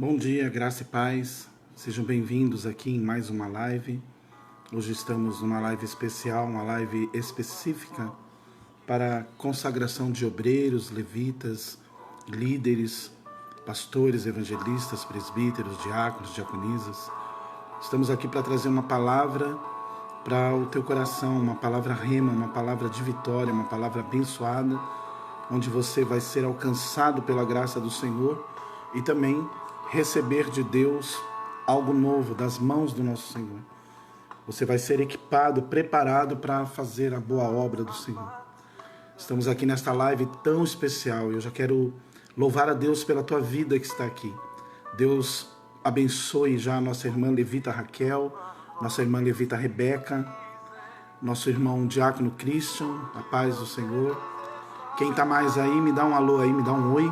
Bom dia, graça e paz. Sejam bem-vindos aqui em mais uma live. Hoje estamos numa live especial, uma live específica para consagração de obreiros, levitas, líderes, pastores, evangelistas, presbíteros, diáconos, diaconisas. Estamos aqui para trazer uma palavra para o teu coração, uma palavra rema, uma palavra de vitória, uma palavra abençoada, onde você vai ser alcançado pela graça do Senhor e também receber de Deus algo novo das mãos do nosso Senhor. Você vai ser equipado, preparado para fazer a boa obra do Senhor. Estamos aqui nesta live tão especial. Eu já quero louvar a Deus pela tua vida que está aqui. Deus abençoe já a nossa irmã levita Raquel, nossa irmã levita Rebeca, nosso irmão diácono Christian, a paz do Senhor. Quem está mais aí, me dá um alô aí, me dá um oi,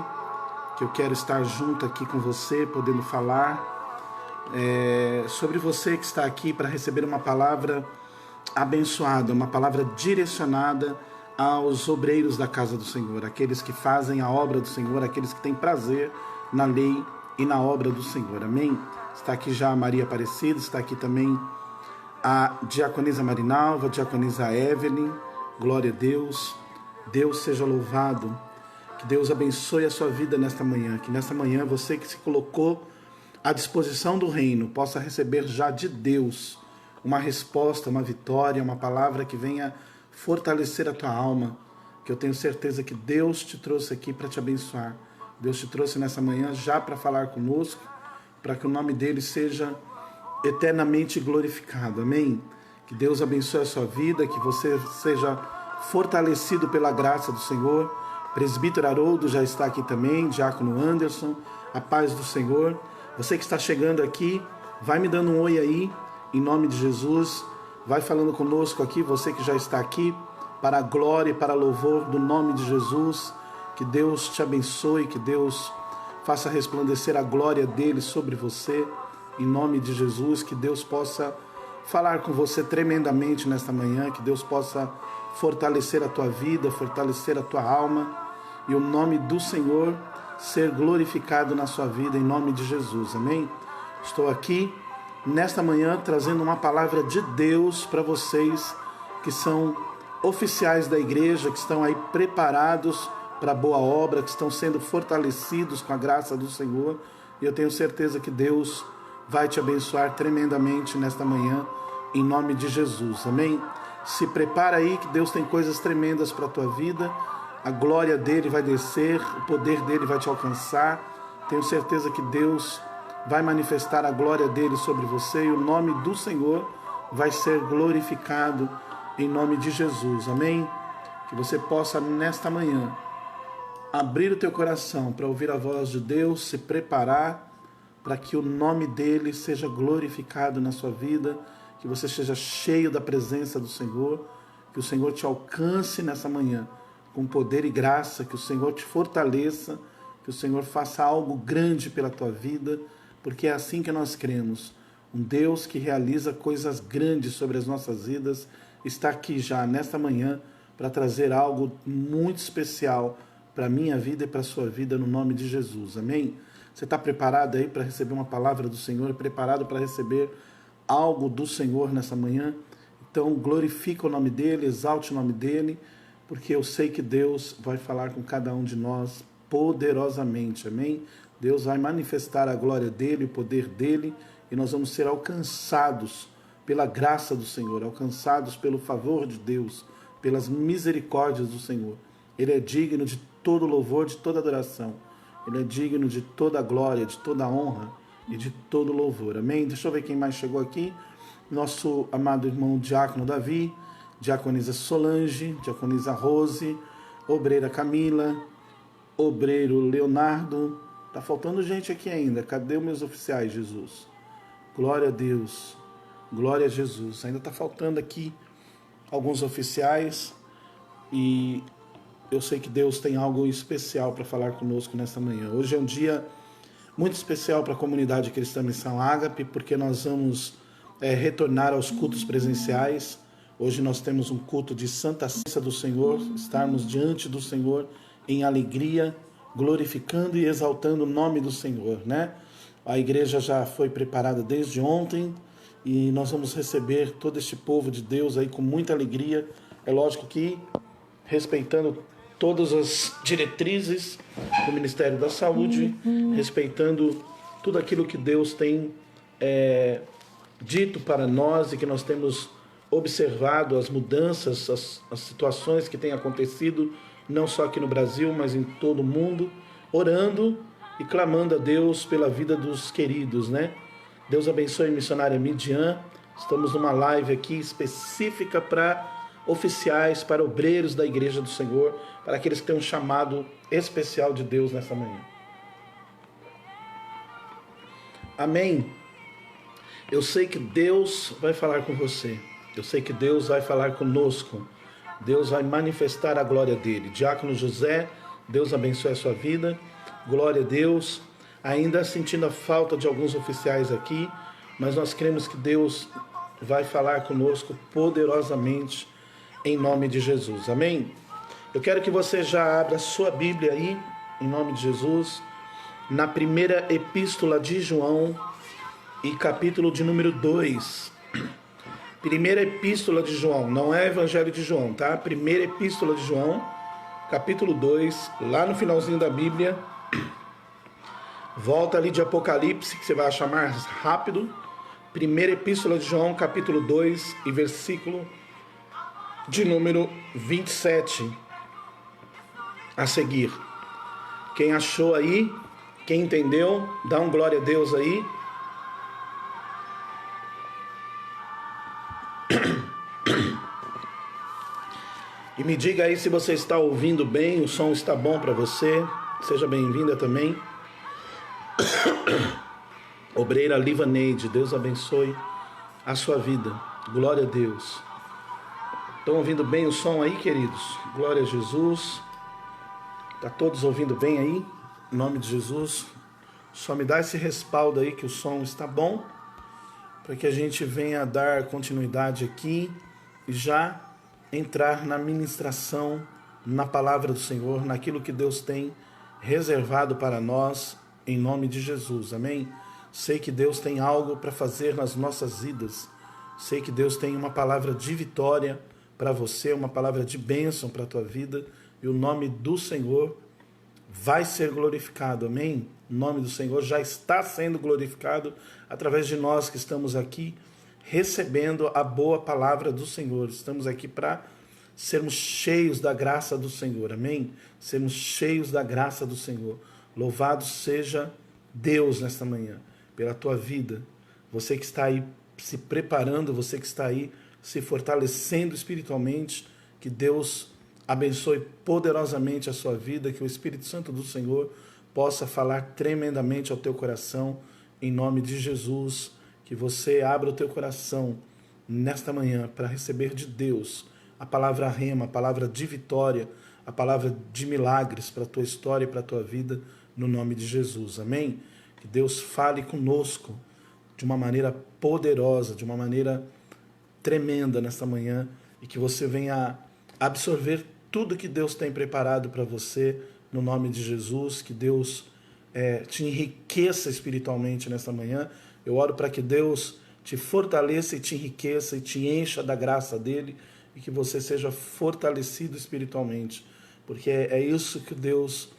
que eu quero estar junto aqui com você, podendo falar sobre você que está aqui para receber uma palavra abençoada, uma palavra direcionada aos obreiros da casa do Senhor, aqueles que fazem a obra do Senhor, aqueles que têm prazer na lei e na obra do Senhor, amém? Está aqui já a Maria Aparecida, está aqui também a diaconisa Marinalva, a diaconisa Evelyn, glória a Deus, Deus seja louvado. Que Deus abençoe a sua vida nesta manhã, que nesta manhã você que se colocou à disposição do reino possa receber já de Deus uma resposta, uma vitória, uma palavra que venha fortalecer a tua alma, que eu tenho certeza que Deus te trouxe aqui para te abençoar. Deus te trouxe nessa manhã já para falar conosco, para que o nome dele seja eternamente glorificado, amém? Que Deus abençoe a sua vida, que você seja fortalecido pela graça do Senhor. Presbítero Haroldo já está aqui também, diácono Anderson, a paz do Senhor. Você que está chegando aqui, vai me dando um oi aí, em nome de Jesus. Vai falando conosco aqui, você que já está aqui, para a glória e para louvor do nome de Jesus. Que Deus te abençoe, que Deus faça resplandecer a glória dele sobre você, em nome de Jesus. Que Deus possa falar com você tremendamente nesta manhã, que Deus possa fortalecer a tua vida, fortalecer a tua alma, e o nome do Senhor ser glorificado na sua vida, em nome de Jesus, amém? Estou aqui nesta manhã trazendo uma palavra de Deus para vocês que são oficiais da igreja, que estão aí preparados para a boa obra, que estão sendo fortalecidos com a graça do Senhor, e eu tenho certeza que Deus vai te abençoar tremendamente nesta manhã, em nome de Jesus, amém? Se prepara aí que Deus tem coisas tremendas para a tua vida, a glória dele vai descer, o poder dele vai te alcançar. Tenho certeza que Deus vai manifestar a glória dele sobre você e o nome do Senhor vai ser glorificado em nome de Jesus, amém? Que você possa nesta manhã abrir o teu coração para ouvir a voz de Deus, se preparar para que o nome dele seja glorificado na sua vida, que você seja cheio da presença do Senhor, que o Senhor te alcance nessa manhã com poder e graça, que o Senhor te fortaleça, que o Senhor faça algo grande pela tua vida, porque é assim que nós cremos. Um Deus que realiza coisas grandes sobre as nossas vidas está aqui já nesta manhã para trazer algo muito especial para a minha vida e para a sua vida, no nome de Jesus, amém? Você está preparado aí para receber uma palavra do Senhor, preparado para receber algo do Senhor nessa manhã? Então glorifica o nome dele, exalte o nome dele, porque eu sei que Deus vai falar com cada um de nós poderosamente, amém? Deus vai manifestar a glória dele, o poder dele, e nós vamos ser alcançados pela graça do Senhor, alcançados pelo favor de Deus, pelas misericórdias do Senhor. Ele é digno de todo louvor, de toda adoração. Ele é digno de toda glória, de toda honra e de todo louvor, amém? Deixa eu ver quem mais chegou aqui. Nosso amado irmão diácono Davi, diaconisa Solange, diaconisa Rose, obreira Camila, obreiro Leonardo. Tá faltando gente aqui ainda. Cadê os meus oficiais, Jesus? Glória a Deus. Glória a Jesus. Ainda tá faltando aqui alguns oficiais e eu sei que Deus tem algo especial para falar conosco nesta manhã. Hoje é um dia muito especial para a comunidade cristã Missão Ágape, porque nós vamos retornar aos cultos presenciais. Hoje nós temos um culto de Santa Ceia do Senhor, estarmos diante do Senhor em alegria, glorificando e exaltando o nome do Senhor, né? A igreja já foi preparada desde ontem e nós vamos receber todo este povo de Deus aí com muita alegria. É lógico que respeitando todas as diretrizes do Ministério da Saúde, respeitando tudo aquilo que Deus tem dito para nós e que nós temos observado as mudanças, as situações que têm acontecido, não só aqui no Brasil, mas em todo o mundo, orando e clamando a Deus pela vida dos queridos, né? Deus abençoe a missionária Midian. Estamos numa live aqui específica para oficiais, para obreiros da Igreja do Senhor, para aqueles que têm um chamado especial de Deus nessa manhã. Amém? Eu sei que Deus vai falar com você. Eu sei que Deus vai falar conosco. Deus vai manifestar a glória dele. Diácono José, Deus abençoe a sua vida. Glória a Deus. Ainda sentindo a falta de alguns oficiais aqui, mas nós cremos que Deus vai falar conosco poderosamente em nome de Jesus. Amém? Eu quero que você já abra sua Bíblia aí, em nome de Jesus, na primeira epístola de João e capítulo de número 2. Primeira epístola de João, não é Evangelho de João, tá? Primeira epístola de João, capítulo 2, lá no finalzinho da Bíblia. Volta ali de Apocalipse, que você vai achar mais rápido. Primeira epístola de João, capítulo 2 e versículo de número 27 a seguir. Quem achou aí, quem entendeu, dá um glória a Deus aí. E me diga aí se você está ouvindo bem, o som está bom para você. Seja bem-vinda também. Obreira Livaneide, Deus abençoe a sua vida. Glória a Deus. Estão ouvindo bem o som aí, queridos? Glória a Jesus. Está todos ouvindo bem aí? Em nome de Jesus. Só me dá esse respaldo aí que o som está bom, para que a gente venha dar continuidade aqui e já entrar na ministração, na palavra do Senhor, naquilo que Deus tem reservado para nós, em nome de Jesus, amém? Sei que Deus tem algo para fazer nas nossas vidas, sei que Deus tem uma palavra de vitória para você, uma palavra de bênção para a tua vida, e o nome do Senhor vai ser glorificado, amém? O nome do Senhor já está sendo glorificado através de nós que estamos aqui recebendo a boa palavra do Senhor. Estamos aqui para sermos cheios da graça do Senhor, amém? Sermos cheios da graça do Senhor. Louvado seja Deus nesta manhã, pela tua vida. Você que está aí se preparando, você que está aí se fortalecendo espiritualmente, que Deus abençoe poderosamente a sua vida, que o Espírito Santo do Senhor possa falar tremendamente ao teu coração, em nome de Jesus. Que você abra o teu coração nesta manhã para receber de Deus a palavra rema, a palavra de vitória, a palavra de milagres para a tua história e para a tua vida, no nome de Jesus. Amém? Que Deus fale conosco de uma maneira poderosa, de uma maneira tremenda nesta manhã, e que você venha absorver tudo que Deus tem preparado para você, no nome de Jesus. Que Deus te enriqueça espiritualmente nesta manhã. Eu oro para que Deus te fortaleça e te enriqueça e te encha da graça dele, e que você seja fortalecido espiritualmente, porque é isso que Deus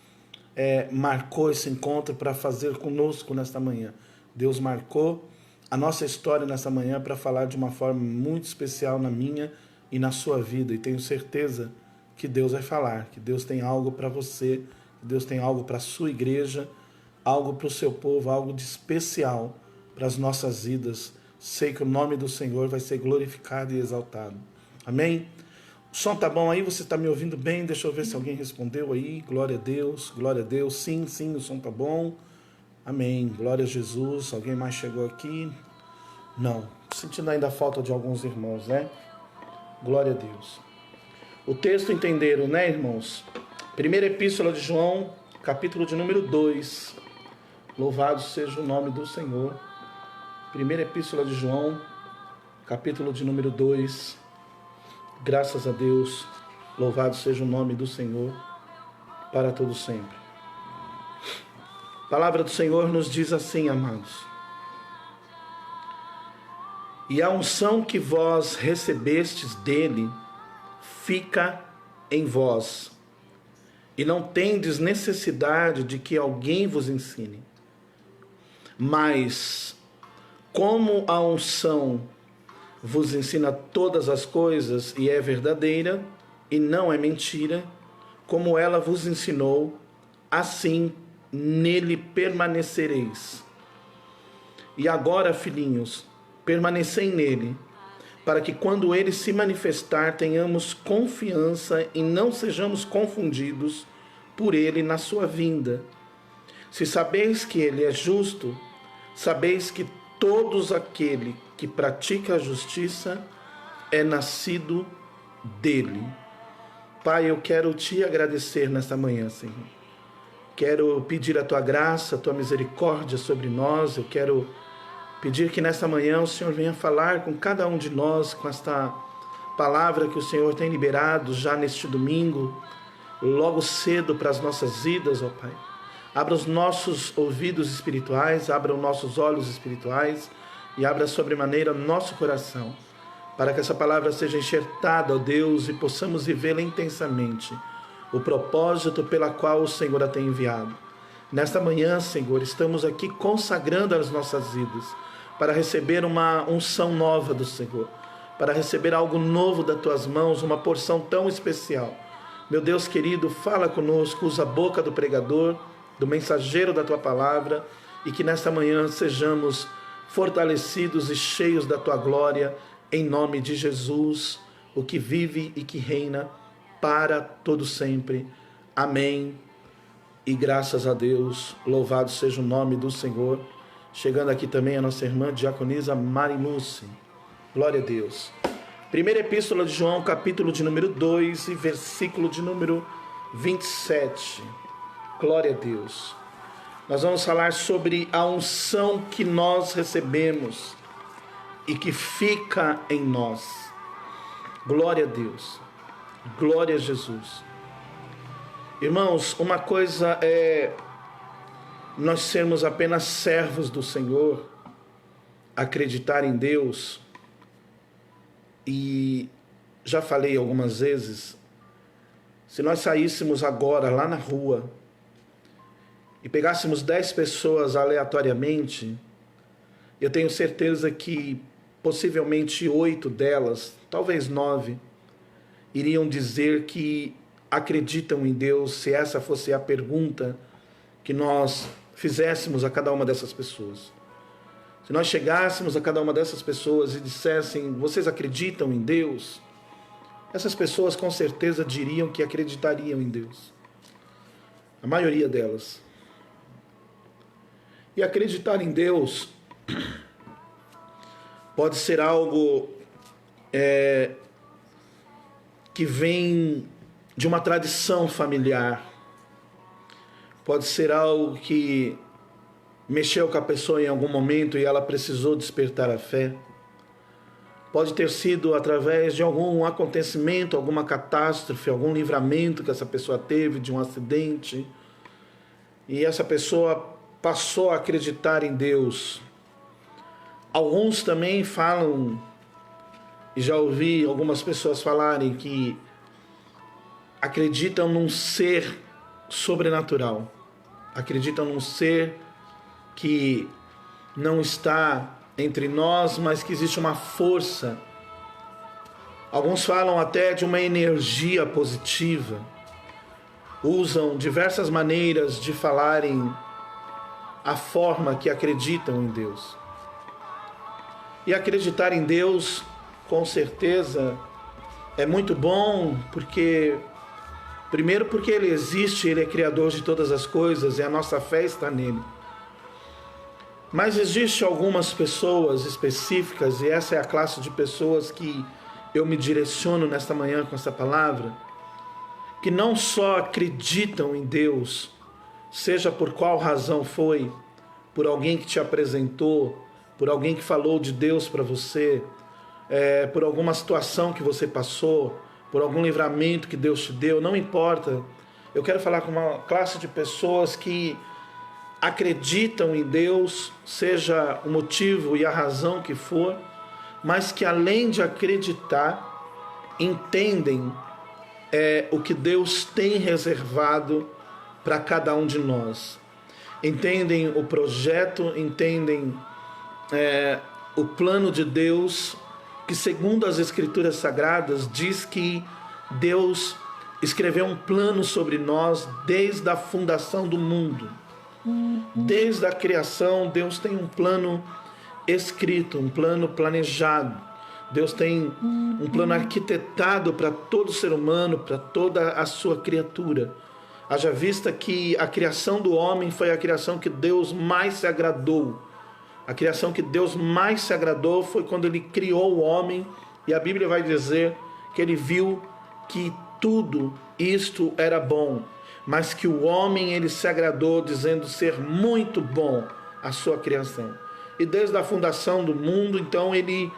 marcou esse encontro para fazer conosco nesta manhã. Deus marcou a nossa história nessa manhã para falar de uma forma muito especial na minha e na sua vida, e tenho certeza que Deus vai falar, que Deus tem algo para você, que Deus tem algo para a sua igreja, algo para o seu povo, algo de especial para as nossas vidas. Sei que o nome do Senhor vai ser glorificado e exaltado. Amém? O som tá bom aí? Você está me ouvindo bem? Deixa eu ver se alguém respondeu aí. Glória a Deus, glória a Deus. Sim, o som tá bom. Amém. Glória a Jesus. Alguém mais chegou aqui? Não. Sentindo ainda a falta de alguns irmãos, né? Glória a Deus. O texto entenderam, né, irmãos? Primeira epístola de João, capítulo de número 2. Louvado seja o nome do Senhor. Primeira epístola de João, capítulo de número 2. Graças a Deus. Louvado seja o nome do Senhor para todo sempre. A palavra do Senhor nos diz assim, amados: e a unção que vós recebestes dele fica em vós, e não tendes necessidade de que alguém vos ensine. Mas, como a unção vos ensina todas as coisas e é verdadeira e não é mentira, como ela vos ensinou, assim nele permanecereis. E agora, filhinhos, permanecei nele, para que quando ele se manifestar tenhamos confiança e não sejamos confundidos por ele na sua vinda. Se sabeis que ele é justo, sabeis que todos aquele que pratica a justiça é nascido dele. Pai, eu quero te agradecer nesta manhã, Senhor. Quero pedir a tua graça, a tua misericórdia sobre nós. Eu quero pedir que nesta manhã o Senhor venha falar com cada um de nós, com esta palavra que o Senhor tem liberado já neste domingo, logo cedo para as nossas vidas, ó Pai. Abra os nossos ouvidos espirituais, abra os nossos olhos espirituais e abra sobremaneira nosso coração, para que essa palavra seja enxertada, ó Deus, e possamos vivê-la intensamente, o propósito pela qual o Senhor a tem enviado. Nesta manhã, Senhor, estamos aqui consagrando as nossas vidas, para receber uma unção nova do Senhor, para receber algo novo das tuas mãos, uma porção tão especial. Meu Deus querido, fala conosco, usa a boca do pregador, do mensageiro da tua palavra, e que nesta manhã sejamos fortalecidos e cheios da tua glória, em nome de Jesus, o que vive e que reina para todo sempre. Amém. E graças a Deus, louvado seja o nome do Senhor. Chegando aqui também a nossa irmã diaconisa Marilúcia. Glória a Deus. Primeira Epístola de João, capítulo de número 2 e versículo de número 27. Glória a Deus. Nós vamos falar sobre a unção que nós recebemos e que fica em nós. Glória a Deus. Glória a Jesus. Irmãos, uma coisa é nós sermos apenas servos do Senhor, acreditar em Deus, e já falei algumas vezes, se nós saíssemos agora lá na rua e pegássemos 10 pessoas aleatoriamente, eu tenho certeza que possivelmente 8 delas, talvez 9, iriam dizer que acreditam em Deus, se essa fosse a pergunta que nós fizéssemos a cada uma dessas pessoas. Se nós chegássemos a cada uma dessas pessoas e dissessem, vocês acreditam em Deus? Essas pessoas com certeza diriam que acreditariam em Deus. A maioria delas. E acreditar em Deus pode ser algo que vem de uma tradição familiar. Pode ser algo que mexeu com a pessoa em algum momento e ela precisou despertar a fé. Pode ter sido através de algum acontecimento, alguma catástrofe, algum livramento que essa pessoa teve de um acidente. E essa pessoa passou a acreditar em Deus. Alguns também falam, e já ouvi algumas pessoas falarem, que acreditam num ser sobrenatural. Acreditam num ser que não está entre nós, mas que existe uma força. Alguns falam até de uma energia positiva. Usam diversas maneiras de falarem a forma que acreditam em Deus. E acreditar em Deus, com certeza, é muito bom, primeiro porque Ele existe, Ele é Criador de todas as coisas e a nossa fé está nele. Mas existe algumas pessoas específicas, e essa é a classe de pessoas que eu me direciono nesta manhã com essa palavra, que não só acreditam em Deus, seja por qual razão foi, por alguém que te apresentou, por alguém que falou de Deus para você, por alguma situação que você passou, por algum livramento que Deus te deu, não importa. Eu quero falar com uma classe de pessoas que acreditam em Deus, seja o motivo e a razão que for, mas que além de acreditar, entendem o que Deus tem reservado para cada um de nós. Entendem o projeto, entendem o plano de Deus, que segundo as Escrituras Sagradas diz que Deus escreveu um plano sobre nós desde a fundação do mundo. Desde a criação, Deus tem um plano escrito, um plano planejado. Deus tem um plano arquitetado para todo ser humano, para toda a sua criatura. Haja vista que a criação do homem foi a criação que Deus mais se agradou. A criação que Deus mais se agradou foi quando Ele criou o homem, e a Bíblia vai dizer que Ele viu que tudo isto era bom, mas que o homem Ele se agradou, dizendo ser muito bom a sua criação. E desde a fundação do mundo, então, Ele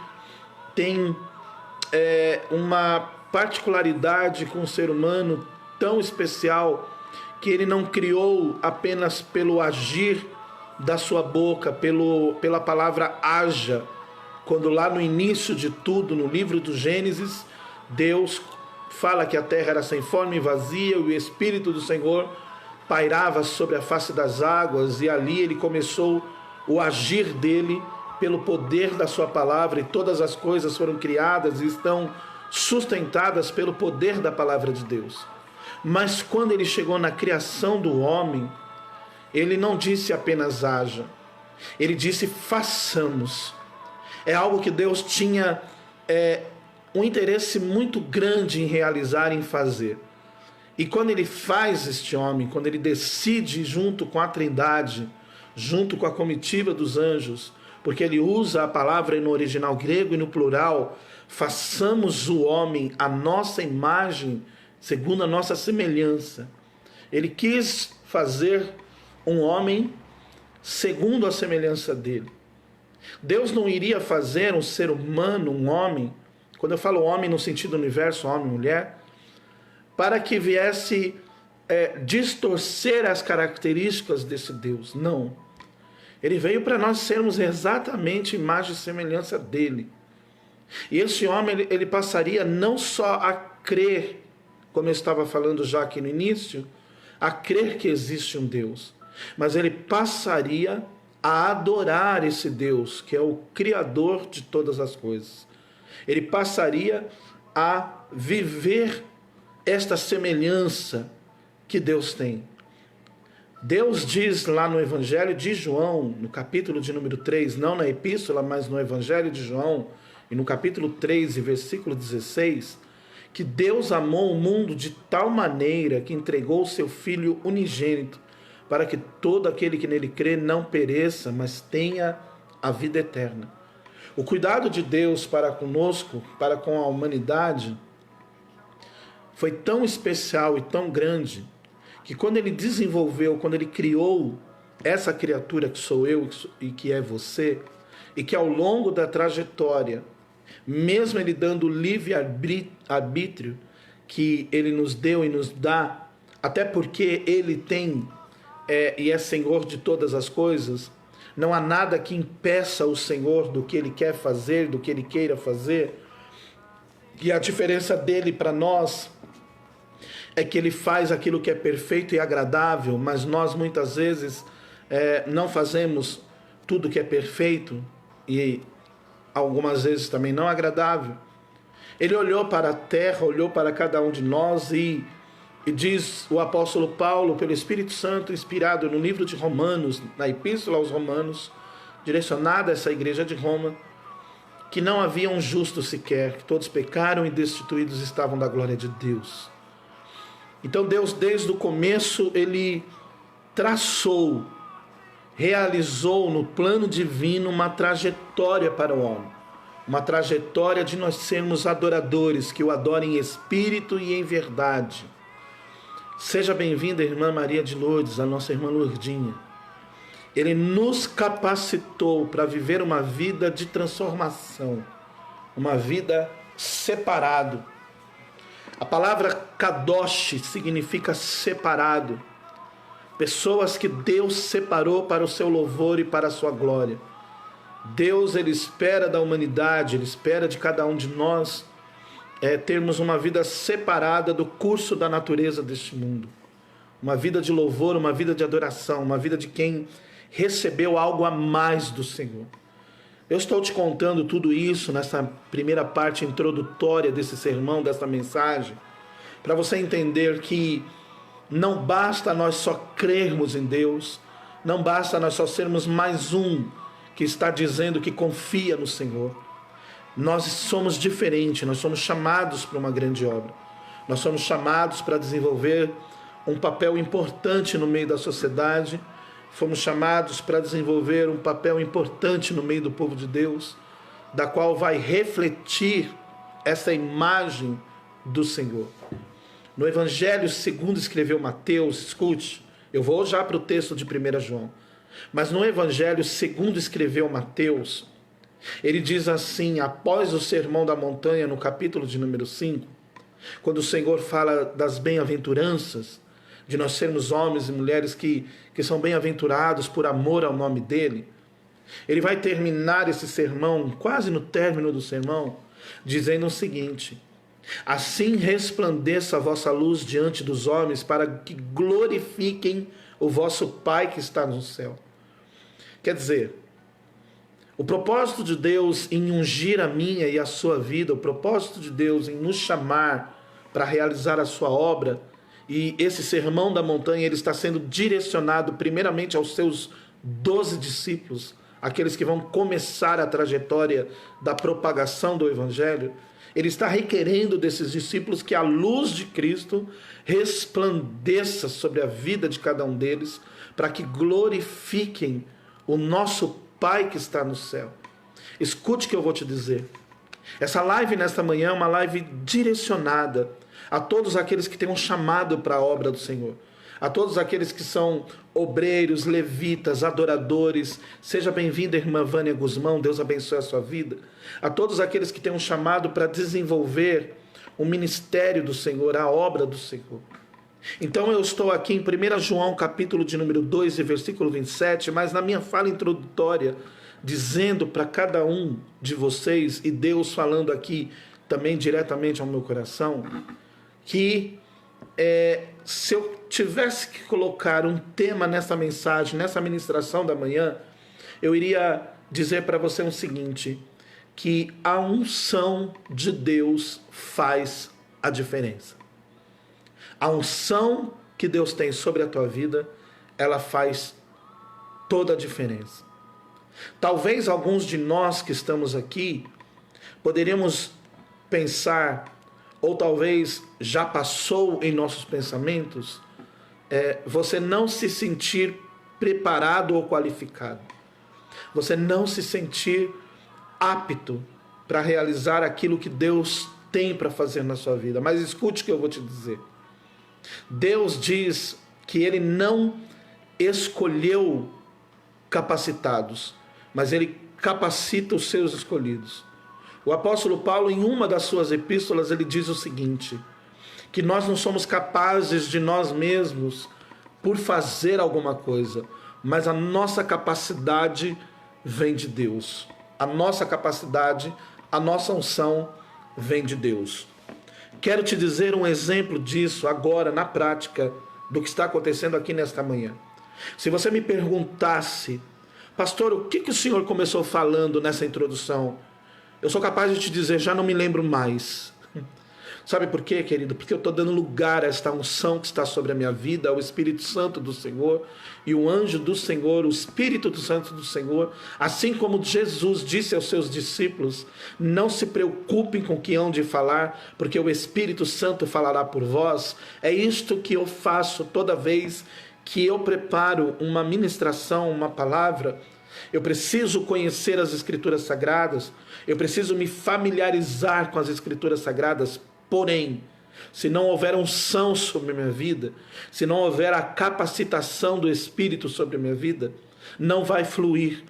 tem uma particularidade com o ser humano tão especial, que Ele não criou apenas pelo agir da sua boca, pela palavra haja, quando lá no início de tudo, no livro do Gênesis, Deus fala que a terra era sem forma e vazia, e o Espírito do Senhor pairava sobre a face das águas, e ali Ele começou o agir dele pelo poder da sua palavra, e todas as coisas foram criadas e estão sustentadas pelo poder da palavra de Deus. Mas quando Ele chegou na criação do homem, Ele não disse apenas haja, Ele disse façamos. É algo que Deus tinha um interesse muito grande em realizar, em fazer. E quando Ele faz este homem, quando Ele decide junto com a Trindade, junto com a comitiva dos anjos, porque Ele usa a palavra no original grego e no plural, façamos o homem à nossa imagem, segundo a nossa semelhança. Ele quis fazer um homem segundo a semelhança dele. Deus não iria fazer um ser humano, um homem, quando eu falo homem no sentido universo, homem e mulher, para que viesse distorcer as características desse Deus. Não. Ele veio para nós sermos exatamente imagem e semelhança dele. E esse homem, ele passaria não só a crer, como eu estava falando já aqui no início, a crer que existe um Deus, mas ele passaria a adorar esse Deus, que é o Criador de todas as coisas. Ele passaria a viver esta semelhança que Deus tem. Deus diz lá no Evangelho de João, no capítulo de número 3, não na epístola, mas no Evangelho de João, e no capítulo 3 e versículo 16, que Deus amou o mundo de tal maneira que entregou o seu Filho unigênito, para que todo aquele que nele crê não pereça, mas tenha a vida eterna. O cuidado de Deus para conosco, para com a humanidade, foi tão especial e tão grande, que quando Ele desenvolveu, quando Ele criou essa criatura que sou eu e que é você, e que ao longo da trajetória, mesmo Ele dando o livre arbítrio que Ele nos deu e nos dá, até porque Ele tem e é Senhor de todas as coisas, não há nada que impeça o Senhor do que Ele quer fazer, do que Ele queira fazer. E a diferença dele para nós é que Ele faz aquilo que é perfeito e agradável, mas nós muitas vezes não fazemos tudo que é perfeito e algumas vezes também não agradável. Ele olhou para a terra, olhou para cada um de nós e diz o apóstolo Paulo, pelo Espírito Santo, inspirado no livro de Romanos, na epístola aos Romanos, direcionada a essa igreja de Roma, que não havia um justo sequer, que todos pecaram e destituídos estavam da glória de Deus. Então Deus, desde o começo, Ele traçou, realizou no plano divino uma trajetória para o homem, uma trajetória de nós sermos adoradores, que o adorem em espírito e em verdade. Seja bem-vinda, irmã Maria de Lourdes, a nossa irmã Lourdinha. Ele nos capacitou para viver uma vida de transformação, uma vida separado. A palavra kadosh significa separado. pessoas que Deus separou para o seu louvor e para a sua glória. Deus, Ele espera da humanidade, Ele espera de cada um de nós termos uma vida separada do curso da natureza deste mundo. Uma vida de louvor, uma vida de adoração, uma vida de quem recebeu algo a mais do Senhor. Eu estou te contando tudo isso nessa primeira parte introdutória desse sermão, dessa mensagem, para você entender que não basta nós só crermos em Deus, não basta nós só sermos mais um que está dizendo que confia no Senhor. Nós somos diferentes, nós somos chamados para uma grande obra. Nós somos chamados para desenvolver um papel importante no meio da sociedade. Fomos chamados para desenvolver um papel importante no meio do povo de Deus, da qual vai refletir essa imagem do Senhor. No Evangelho segundo escreveu Mateus, escute, eu vou já para o texto de 1 João, mas no Evangelho segundo escreveu Mateus, ele diz assim, após o Sermão da Montanha, no capítulo de número 5, quando o Senhor fala das bem-aventuranças, de nós sermos homens e mulheres que são bem-aventurados por amor ao nome dele, ele vai terminar esse sermão, quase no término do sermão, dizendo o seguinte: assim resplandeça a vossa luz diante dos homens, para que glorifiquem o vosso Pai que está no céu. Quer dizer, o propósito de Deus em ungir a minha e a sua vida, o propósito de Deus em nos chamar para realizar a sua obra, e esse sermão da montanha, ele está sendo direcionado primeiramente aos seus 12 discípulos, aqueles que vão começar a trajetória da propagação do Evangelho. Ele está requerendo desses discípulos que a luz de Cristo resplandeça sobre a vida de cada um deles, para que glorifiquem o nosso Pai que está no céu. Escute o que eu vou te dizer. Essa live nesta manhã é uma live direcionada a todos aqueles que têm um chamado para a obra do Senhor, a todos aqueles que são obreiros, levitas, adoradores. Seja bem-vinda, irmã Vânia Guzmão, Deus abençoe a sua vida. A todos aqueles que têm um chamado para desenvolver o ministério do Senhor, a obra do Senhor. Então eu estou aqui em 1 João, capítulo de número 2, versículo 27, mas na minha fala introdutória, dizendo para cada um de vocês, e Deus falando aqui também diretamente ao meu coração, que se eu tivesse que colocar um tema nessa mensagem, nessa ministração da manhã, eu iria dizer para você o seguinte, que a unção de Deus faz a diferença. A unção que Deus tem sobre a tua vida, ela faz toda a diferença. Talvez alguns de nós que estamos aqui poderíamos pensar, ou talvez já passou em nossos pensamentos, você não se sentir preparado ou qualificado. Você não se sentir apto para realizar aquilo que Deus tem para fazer na sua vida. Mas escute o que eu vou te dizer. Deus diz que Ele não escolheu capacitados, mas Ele capacita os seus escolhidos. O apóstolo Paulo, em uma das suas epístolas, ele diz o seguinte, que nós não somos capazes de nós mesmos por fazer alguma coisa, mas a nossa capacidade vem de Deus. A nossa capacidade, a nossa unção vem de Deus. Quero te dizer um exemplo disso agora, na prática, do que está acontecendo aqui nesta manhã. Se você me perguntasse, pastor, o que o senhor começou falando nessa introdução? Eu sou capaz de te dizer, já não me lembro mais. Sabe por quê, querido? Porque eu estou dando lugar a esta unção que está sobre a minha vida, ao Espírito Santo do Senhor, e o anjo do Senhor, o Espírito Santo do Senhor, assim como Jesus disse aos seus discípulos, não se preocupem com o que hão de falar, porque o Espírito Santo falará por vós. É isto que eu faço toda vez que eu preparo uma ministração, uma palavra. Eu preciso conhecer as Escrituras Sagradas, eu preciso me familiarizar com as Escrituras Sagradas, porém, se não houver unção sobre a minha vida, se não houver a capacitação do Espírito sobre a minha vida, não vai fluir,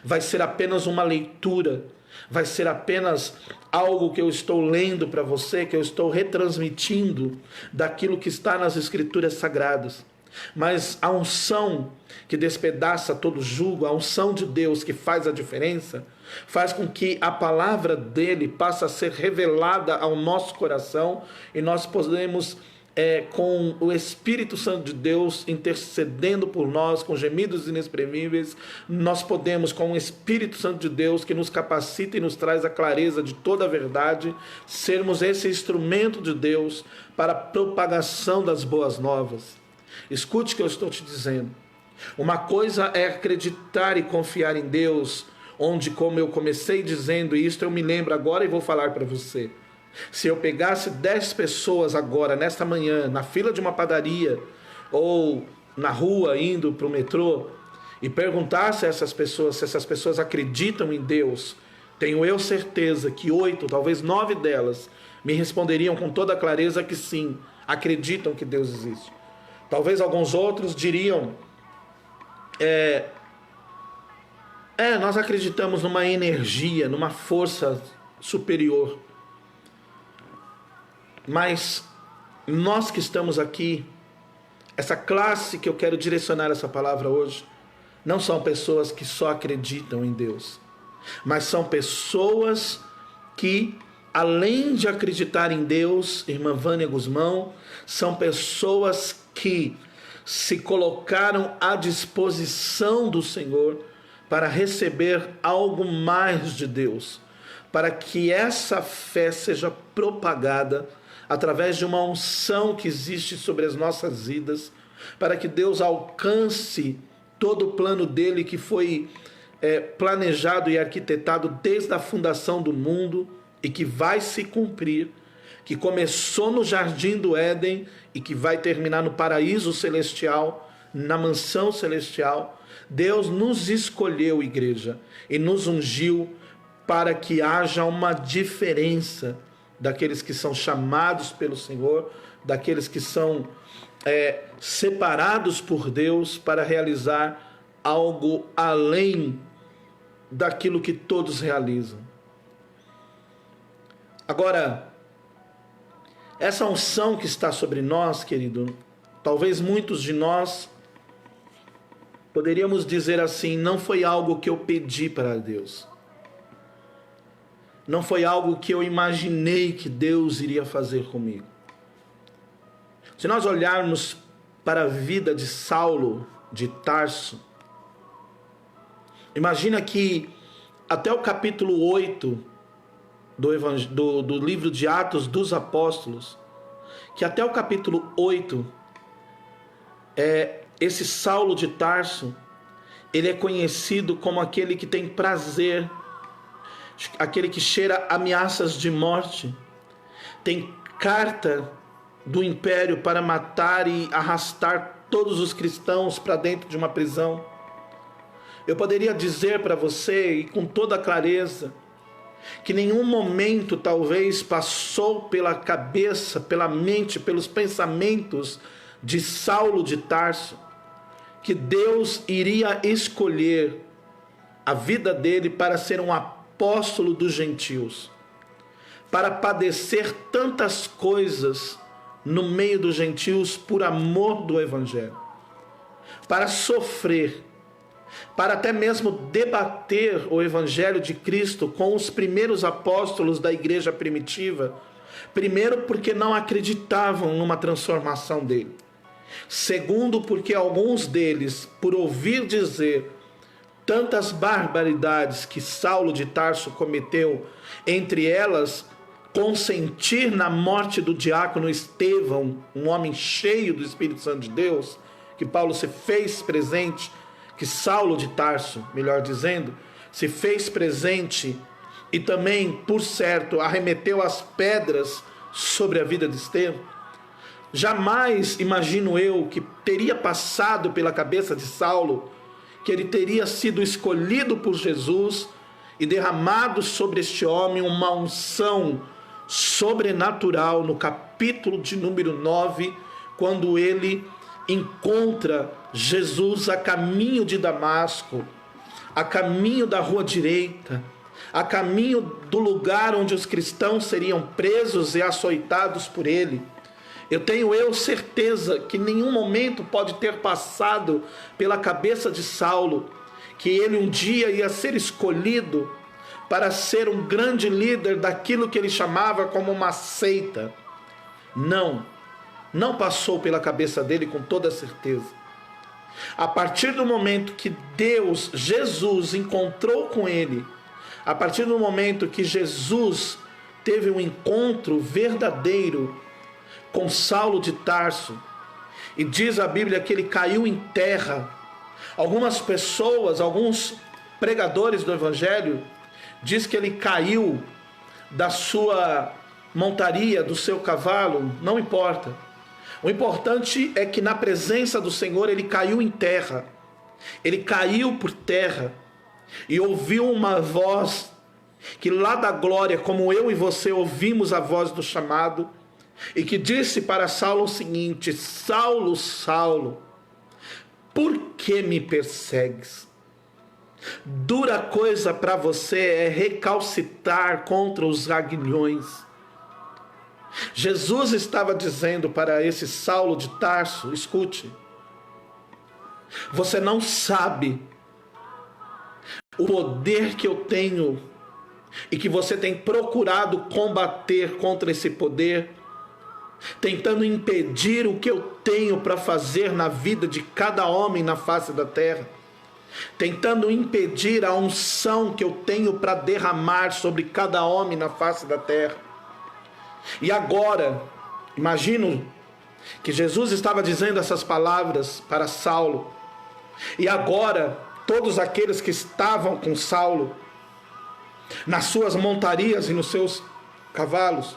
vai ser apenas uma leitura, vai ser apenas algo que eu estou lendo para você, que eu estou retransmitindo daquilo que está nas Escrituras Sagradas. Mas a unção que despedaça todo jugo, a unção de Deus que faz a diferença, faz com que a palavra dele passe a ser revelada ao nosso coração e nós podemos, com o Espírito Santo de Deus intercedendo por nós, com gemidos inexprimíveis, nós podemos, com o Espírito Santo de Deus que nos capacita e nos traz a clareza de toda a verdade, sermos esse instrumento de Deus para a propagação das boas novas. Escute o que eu estou te dizendo. Uma coisa é acreditar e confiar em Deus, onde, como eu comecei dizendo, e isto eu me lembro agora e vou falar para você. Se eu pegasse 10 pessoas agora, nesta manhã, na fila de uma padaria, ou na rua, indo para o metrô, e perguntasse a essas pessoas se essas pessoas acreditam em Deus, tenho eu certeza que 8, talvez 9 delas, me responderiam com toda clareza que sim, acreditam que Deus existe. Talvez alguns outros diriam, nós acreditamos numa energia, numa força superior. Mas nós que estamos aqui, essa classe que eu quero direcionar essa palavra hoje, não são pessoas que só acreditam em Deus, mas são pessoas que, além de acreditar em Deus, irmã Vânia Guzmão, são pessoas que se colocaram à disposição do Senhor para receber algo mais de Deus, para que essa fé seja propagada através de uma unção que existe sobre as nossas vidas, para que Deus alcance todo o plano dele que foi planejado e arquitetado desde a fundação do mundo e que vai se cumprir, que começou no jardim do Éden e que vai terminar no paraíso celestial, na mansão celestial. Deus nos escolheu, igreja, e nos ungiu para que haja uma diferença daqueles que são chamados pelo Senhor, daqueles que são separados por Deus para realizar algo além daquilo que todos realizam. Agora, essa unção que está sobre nós, querido, talvez muitos de nós poderíamos dizer assim, não foi algo que eu pedi para Deus. Não foi algo que eu imaginei que Deus iria fazer comigo. Se nós olharmos para a vida de Saulo de Tarso, imagina que até o capítulo 8 do livro de Atos dos Apóstolos, que até o capítulo 8, esse Saulo de Tarso, ele é conhecido como aquele que tem prazer, aquele que cheira ameaças de morte, tem carta do império para matar e arrastar todos os cristãos para dentro de uma prisão. Eu poderia dizer para você, e com toda clareza, que nenhum momento talvez passou pela cabeça, pela mente, pelos pensamentos de Saulo de Tarso, que Deus iria escolher a vida dele para ser um apóstolo dos gentios, para padecer tantas coisas no meio dos gentios por amor do evangelho, para sofrer, para até mesmo debater o evangelho de Cristo com os primeiros apóstolos da igreja primitiva. Primeiro, porque não acreditavam numa transformação dele. Segundo, porque alguns deles, por ouvir dizer tantas barbaridades que Saulo de Tarso cometeu, entre elas consentir na morte do diácono Estevão, um homem cheio do Espírito Santo de Deus, que Paulo se fez presente, que Saulo de Tarso, melhor dizendo, se fez presente e também, por certo, arremeteu as pedras sobre a vida de Estevão. Jamais imagino eu que teria passado pela cabeça de Saulo que ele teria sido escolhido por Jesus e derramado sobre este homem uma unção sobrenatural no capítulo de número 9, quando ele encontra Jesus a caminho de Damasco, a caminho da rua direita, a caminho do lugar onde os cristãos seriam presos e açoitados por ele. Eu certeza que em nenhum momento pode ter passado pela cabeça de Saulo que ele um dia ia ser escolhido para ser um grande líder daquilo que ele chamava como uma seita. Não passou pela cabeça dele com toda certeza. A partir do momento que Jesus encontrou com ele, a partir do momento que Jesus teve um encontro verdadeiro com Saulo de Tarso, e diz a Bíblia que ele caiu em terra. Algumas pessoas, alguns pregadores do Evangelho, diz que ele caiu da sua montaria, do seu cavalo, não importa. O importante é que na presença do Senhor ele caiu em terra. Ele caiu por terra e ouviu uma voz que lá da glória, como eu e você ouvimos a voz do chamado, e que disse para Saulo o seguinte: Saulo, Saulo, por que me persegues? Dura coisa para você é recalcitrar contra os aguilhões. Jesus estava dizendo para esse Saulo de Tarso: escute, você não sabe o poder que eu tenho e que você tem procurado combater contra esse poder, tentando impedir o que eu tenho para fazer na vida de cada homem na face da terra, tentando impedir a unção que eu tenho para derramar sobre cada homem na face da terra. E agora, imagino que Jesus estava dizendo essas palavras para Saulo, e agora todos aqueles que estavam com Saulo nas suas montarias e nos seus cavalos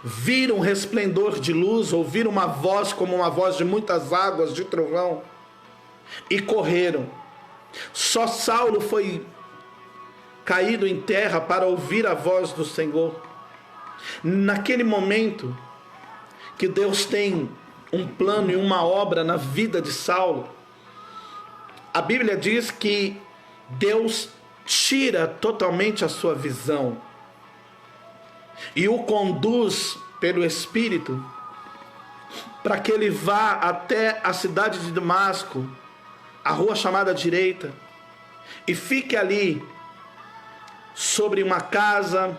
viram um resplendor de luz, ouviram uma voz como uma voz de muitas águas, de trovão, e correram. Só Saulo foi caído em terra para ouvir a voz do Senhor. Naquele momento que Deus tem um plano e uma obra na vida de Saulo, a Bíblia diz que Deus tira totalmente a sua visão e o conduz pelo Espírito para que ele vá até a cidade de Damasco, a rua chamada Direita, e fique ali sobre uma casa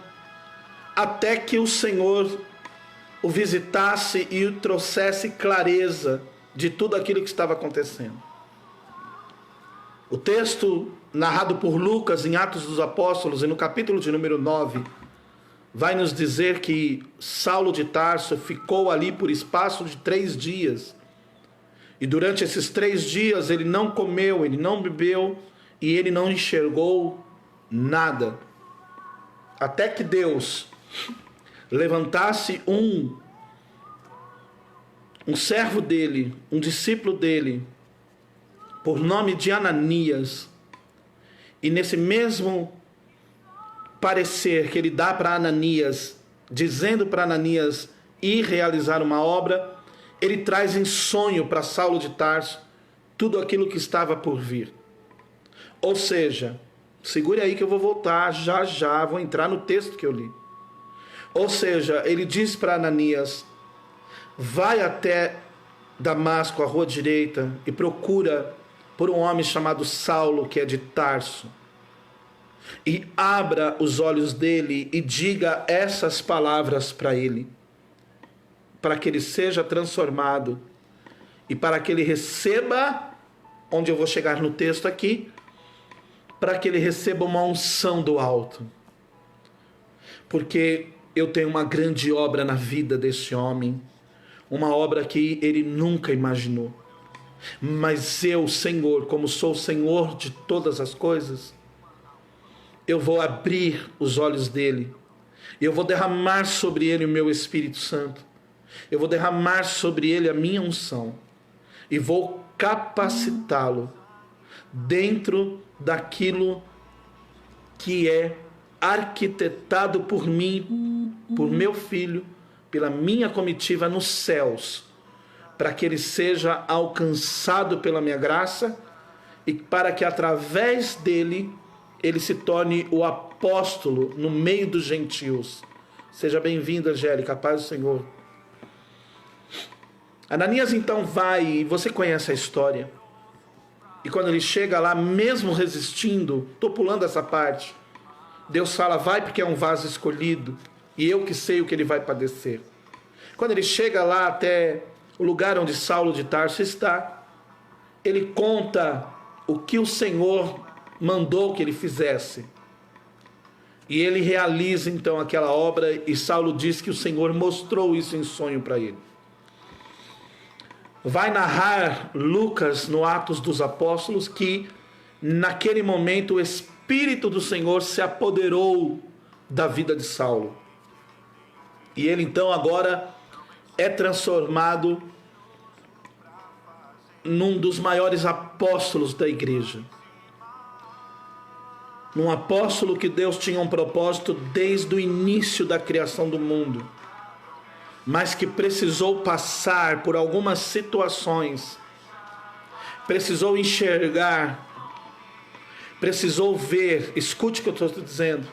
até que o Senhor o visitasse e o trouxesse clareza de tudo aquilo que estava acontecendo. O texto narrado por Lucas em Atos dos Apóstolos, e no capítulo de número 9, vai nos dizer que Saulo de Tarso ficou ali por espaço de 3 dias. E durante esses 3 dias ele não comeu, ele não bebeu e ele não enxergou nada. Até que Deus levantasse um servo dele, um discípulo dele, por nome de Ananias. E nesse mesmo parecer que ele dá para Ananias, dizendo para Ananias ir realizar uma obra, ele traz em sonho para Saulo de Tarso tudo aquilo que estava por vir. Ou seja, segure aí que eu vou voltar já, vou entrar no texto que eu li. Ou seja, ele diz para Ananias: vai até Damasco, a rua direita, e procura por um homem chamado Saulo, que é de Tarso, e abra os olhos dele e diga essas palavras para ele, para que ele seja transformado e para que ele receba, onde eu vou chegar no texto aqui, para que ele receba uma unção do alto. Porque eu tenho uma grande obra na vida desse homem, uma obra que ele nunca imaginou. Mas eu, Senhor, como sou o Senhor de todas as coisas, eu vou abrir os olhos dele, eu vou derramar sobre ele o meu Espírito Santo, eu vou derramar sobre ele a minha unção, e vou capacitá-lo dentro daquilo que é arquitetado por mim, por meu filho, pela minha comitiva nos céus, para que ele seja alcançado pela minha graça e para que através dele ele se torne o apóstolo no meio dos gentios. Seja bem-vinda, Angélica, a paz do Senhor. Ananias então vai, e você conhece a história. E quando ele chega lá, mesmo resistindo, estou pulando essa parte, Deus fala, vai porque é um vaso escolhido, e eu que sei o que ele vai padecer. Quando ele chega lá até o lugar onde Saulo de Tarso está, ele conta o que o Senhor mandou que ele fizesse. E ele realiza então aquela obra, e Saulo diz que o Senhor mostrou isso em sonho para ele. Vai narrar Lucas no Atos dos Apóstolos que naquele momento o Espírito do Senhor se apoderou da vida de Saulo. E ele então agora é transformado num dos maiores apóstolos da igreja. Num apóstolo que Deus tinha um propósito desde o início da criação do mundo, mas que precisou passar por algumas situações, precisou enxergar, precisou ver. Escute o que eu estou dizendo,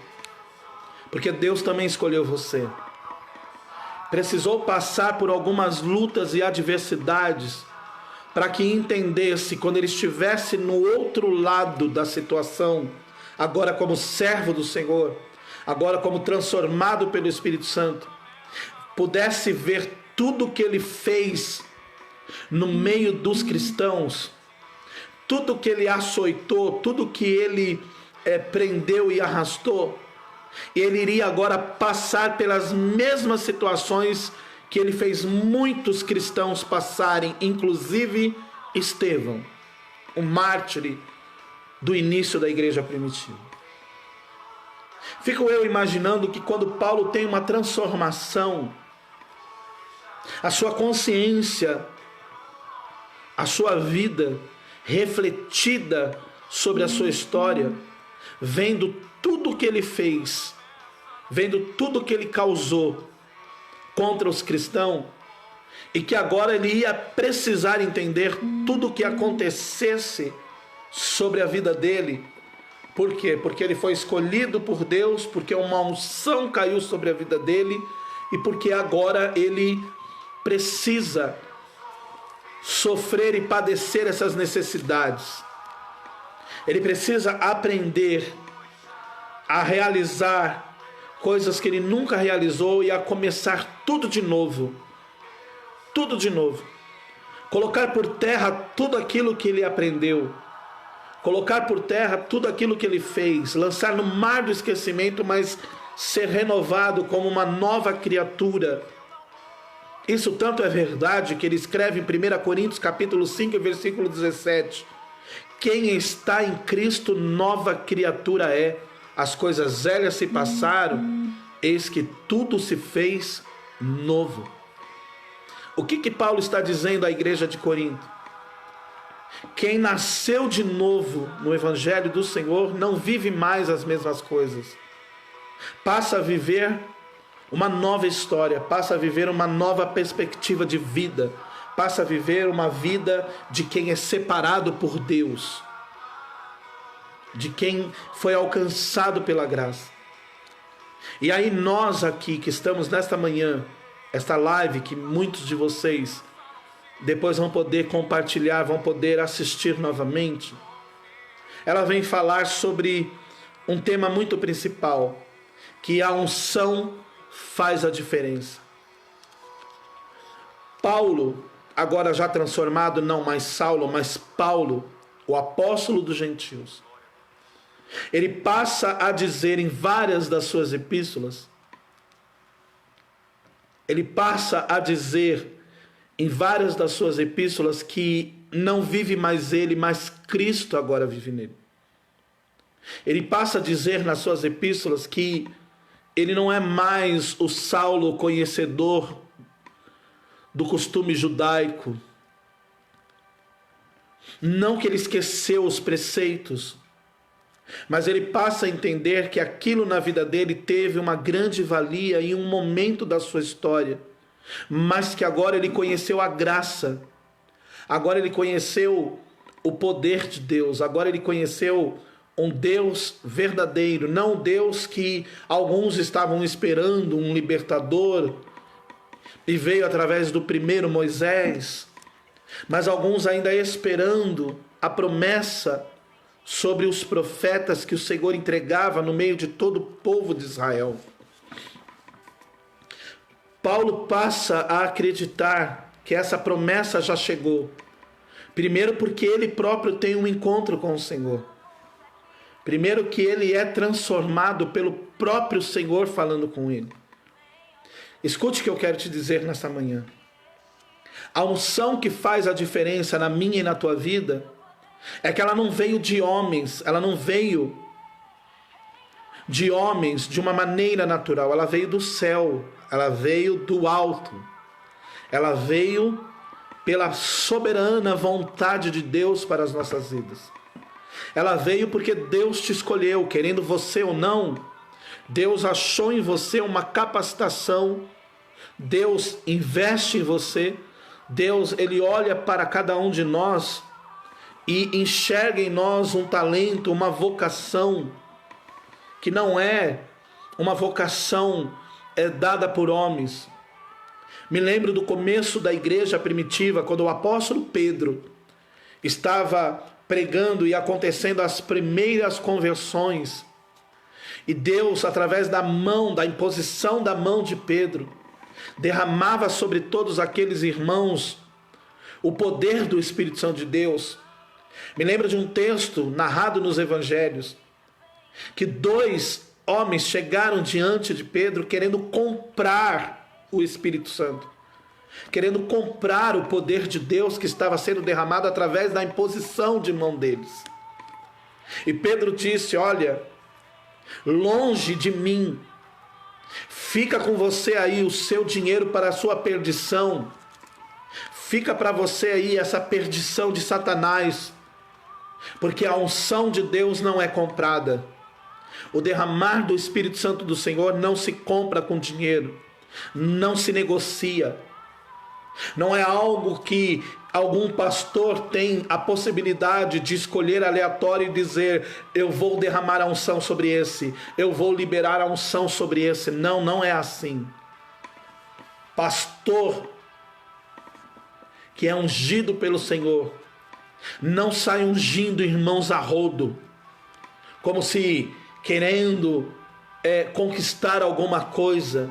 porque Deus também escolheu você. Precisou passar por algumas lutas e adversidades para que entendesse, quando ele estivesse no outro lado da situação, agora como servo do Senhor, agora como transformado pelo Espírito Santo, pudesse ver tudo que ele fez no meio dos cristãos, tudo que ele açoitou, tudo que ele prendeu e arrastou. Ele iria agora passar pelas mesmas situações que ele fez muitos cristãos passarem, inclusive Estevão, o mártir do início da igreja primitiva. Fico eu imaginando que quando Paulo tem uma transformação, a sua consciência, a sua vida refletida sobre a sua história, vendo tudo que ele fez, vendo tudo que ele causou contra os cristãos, e que agora ele ia precisar entender tudo o que acontecesse sobre a vida dele. Por quê? Porque ele foi escolhido por Deus, porque uma unção caiu sobre a vida dele, e porque agora ele precisa sofrer e padecer essas necessidades. Ele precisa aprender a realizar coisas que ele nunca realizou e a começar tudo de novo. Tudo de novo. Colocar por terra tudo aquilo que ele aprendeu. Colocar por terra tudo aquilo que ele fez. Lançar no mar do esquecimento, mas ser renovado como uma nova criatura. Isso tanto é verdade que ele escreve em 1 Coríntios capítulo 5, versículo 17. Quem está em Cristo, nova criatura é. As coisas velhas se passaram, eis que tudo se fez novo. O que Paulo está dizendo à igreja de Corinto? Quem nasceu de novo no Evangelho do Senhor não vive mais as mesmas coisas. Passa a viver uma nova história, passa a viver uma nova perspectiva de vida, passa a viver uma vida de quem é separado por Deus, de quem foi alcançado pela graça. E aí nós aqui que estamos nesta manhã, esta live que muitos de vocês depois vão poder compartilhar, vão poder assistir novamente, ela vem falar sobre um tema muito principal, que a unção faz a diferença. Paulo, agora já transformado, não mais Saulo, mas Paulo, o apóstolo dos gentios, ele passa a dizer em várias das suas epístolas, que não vive mais ele, mas Cristo agora vive nele. Ele passa a dizer nas suas epístolas que ele não é mais o Saulo conhecedor do costume judaico. Não que ele esqueceu os preceitos, mas ele passa a entender que aquilo na vida dele teve uma grande valia em um momento da sua história, mas que agora ele conheceu a graça, agora ele conheceu o poder de Deus, agora ele conheceu um Deus verdadeiro, não o Deus que alguns estavam esperando, um libertador, e veio através do primeiro Moisés, mas alguns ainda esperando a promessa sobre os profetas que o Senhor entregava no meio de todo o povo de Israel. Paulo passa a acreditar que essa promessa já chegou. Primeiro porque ele próprio tem um encontro com o Senhor. Primeiro que ele é transformado pelo próprio Senhor falando com ele. Escute o que eu quero te dizer nesta manhã. A unção que faz a diferença na minha e na tua vida é que ela não veio de homens, ela não veio de homens de uma maneira natural, ela veio do céu, ela veio do alto, ela veio pela soberana vontade de Deus para as nossas vidas. Ela veio porque Deus te escolheu, querendo você ou não. Deus achou em você uma capacitação, Deus investe em você, Deus, ele olha para cada um de nós e enxerga em nós um talento, uma vocação, que não é uma vocação dada por homens. Me lembro do começo da igreja primitiva, quando o apóstolo Pedro estava pregando e acontecendo as primeiras conversões. E Deus, através da imposição da mão de Pedro, derramava sobre todos aqueles irmãos o poder do Espírito Santo de Deus. Me lembro de um texto narrado nos evangelhos, que 2 homens chegaram diante de Pedro querendo comprar o Espírito Santo, querendo comprar o poder de Deus que estava sendo derramado através da imposição de mão deles. E Pedro disse: olha, longe de mim, fica com você aí o seu dinheiro para a sua perdição, fica para você aí essa perdição de Satanás, porque a unção de Deus não é comprada. O derramar do Espírito Santo do Senhor não se compra com dinheiro, não se negocia. Não é algo que algum pastor tem a possibilidade de escolher aleatório e dizer: eu vou derramar a unção sobre esse, eu vou liberar a unção sobre esse. Não, não é assim. Pastor que é ungido pelo Senhor não sai ungindo irmãos a rodo, como se querendo conquistar alguma coisa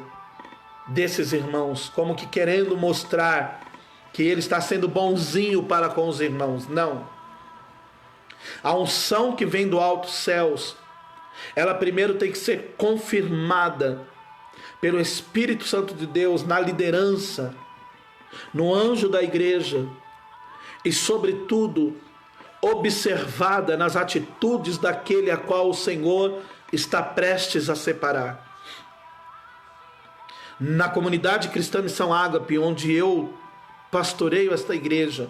desses irmãos, como que querendo mostrar que ele está sendo bonzinho para com os irmãos. Não. A unção que vem do alto céus, ela primeiro tem que ser confirmada pelo Espírito Santo de Deus na liderança, no anjo da igreja e, sobretudo, observada nas atitudes daquele a qual o Senhor está prestes a separar. Na comunidade cristã Missão Ágape, onde eu pastoreio esta igreja,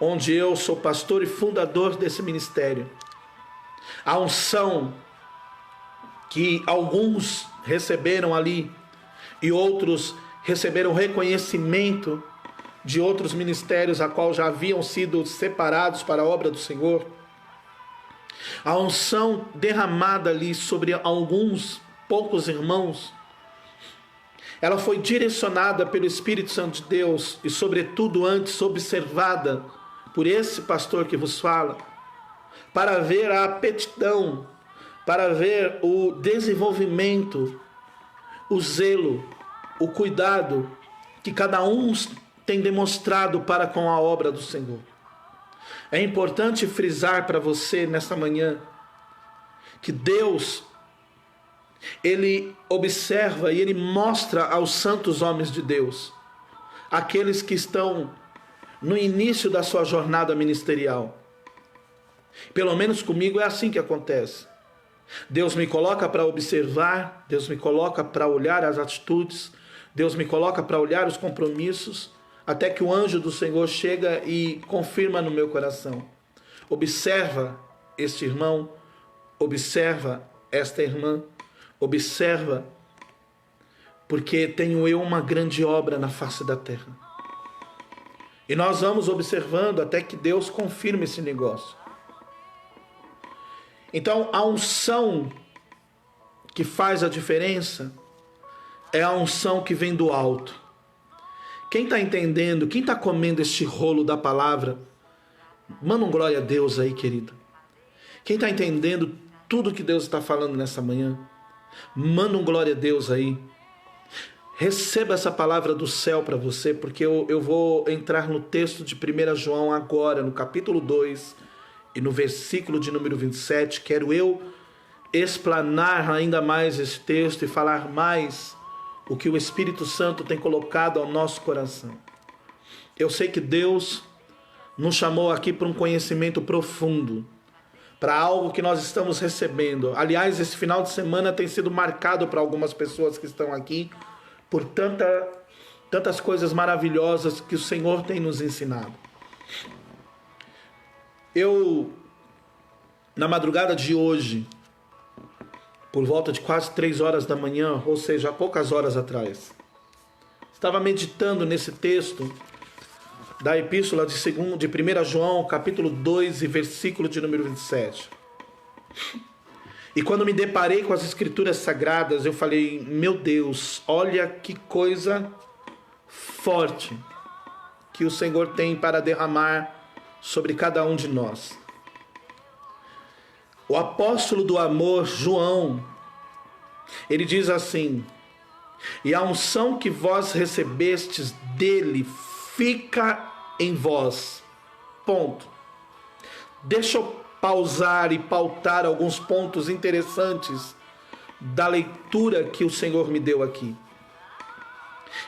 onde eu sou pastor e fundador desse ministério, a unção que alguns receberam ali e outros receberam reconhecimento de outros ministérios a qual já haviam sido separados para a obra do Senhor, a unção derramada ali sobre alguns poucos irmãos, ela foi direcionada pelo Espírito Santo de Deus e, sobretudo, antes observada por esse pastor que vos fala, para ver a aptidão, para ver o desenvolvimento, o zelo, o cuidado que cada um tem demonstrado para com a obra do Senhor. É importante frisar para você nesta manhã que Deus, ele observa e ele mostra aos santos homens de Deus, aqueles que estão no início da sua jornada ministerial. Pelo menos comigo é assim que acontece. Deus me coloca para observar, Deus me coloca para olhar as atitudes, Deus me coloca para olhar os compromissos, até que o anjo do Senhor chega e confirma no meu coração: observa este irmão, observa esta irmã, observa, porque tenho eu uma grande obra na face da terra. E nós vamos observando até que Deus confirme esse negócio. Então, a unção que faz a diferença é a unção que vem do alto. Quem está entendendo, quem está comendo este rolo da palavra, manda um glória a Deus aí, querido. Quem está entendendo tudo que Deus está falando nessa manhã, manda um glória a Deus aí. Receba essa palavra do céu para você, porque eu vou entrar no texto de 1 João agora, no capítulo 2 e no versículo de número 27. Quero eu explanar ainda mais esse texto e falar mais o que o Espírito Santo tem colocado ao nosso coração. Eu sei que Deus nos chamou aqui para um conhecimento profundo, para algo que nós estamos recebendo. Aliás, esse final de semana tem sido marcado para algumas pessoas que estão aqui por tantas coisas maravilhosas que o Senhor tem nos ensinado. Eu, na madrugada de hoje, por volta de quase 3 horas da manhã, ou seja, há poucas horas atrás, estava meditando nesse texto da epístola de 1 João, capítulo 2 e versículo de número 27. E quando me deparei com as escrituras sagradas, eu falei, meu Deus, olha que coisa forte que o Senhor tem para derramar sobre cada um de nós. O apóstolo do amor, João, ele diz assim: e a unção que vós recebestes dele fica em vós. Ponto. Deixa eu pausar e pautar alguns pontos interessantes da leitura que o Senhor me deu aqui.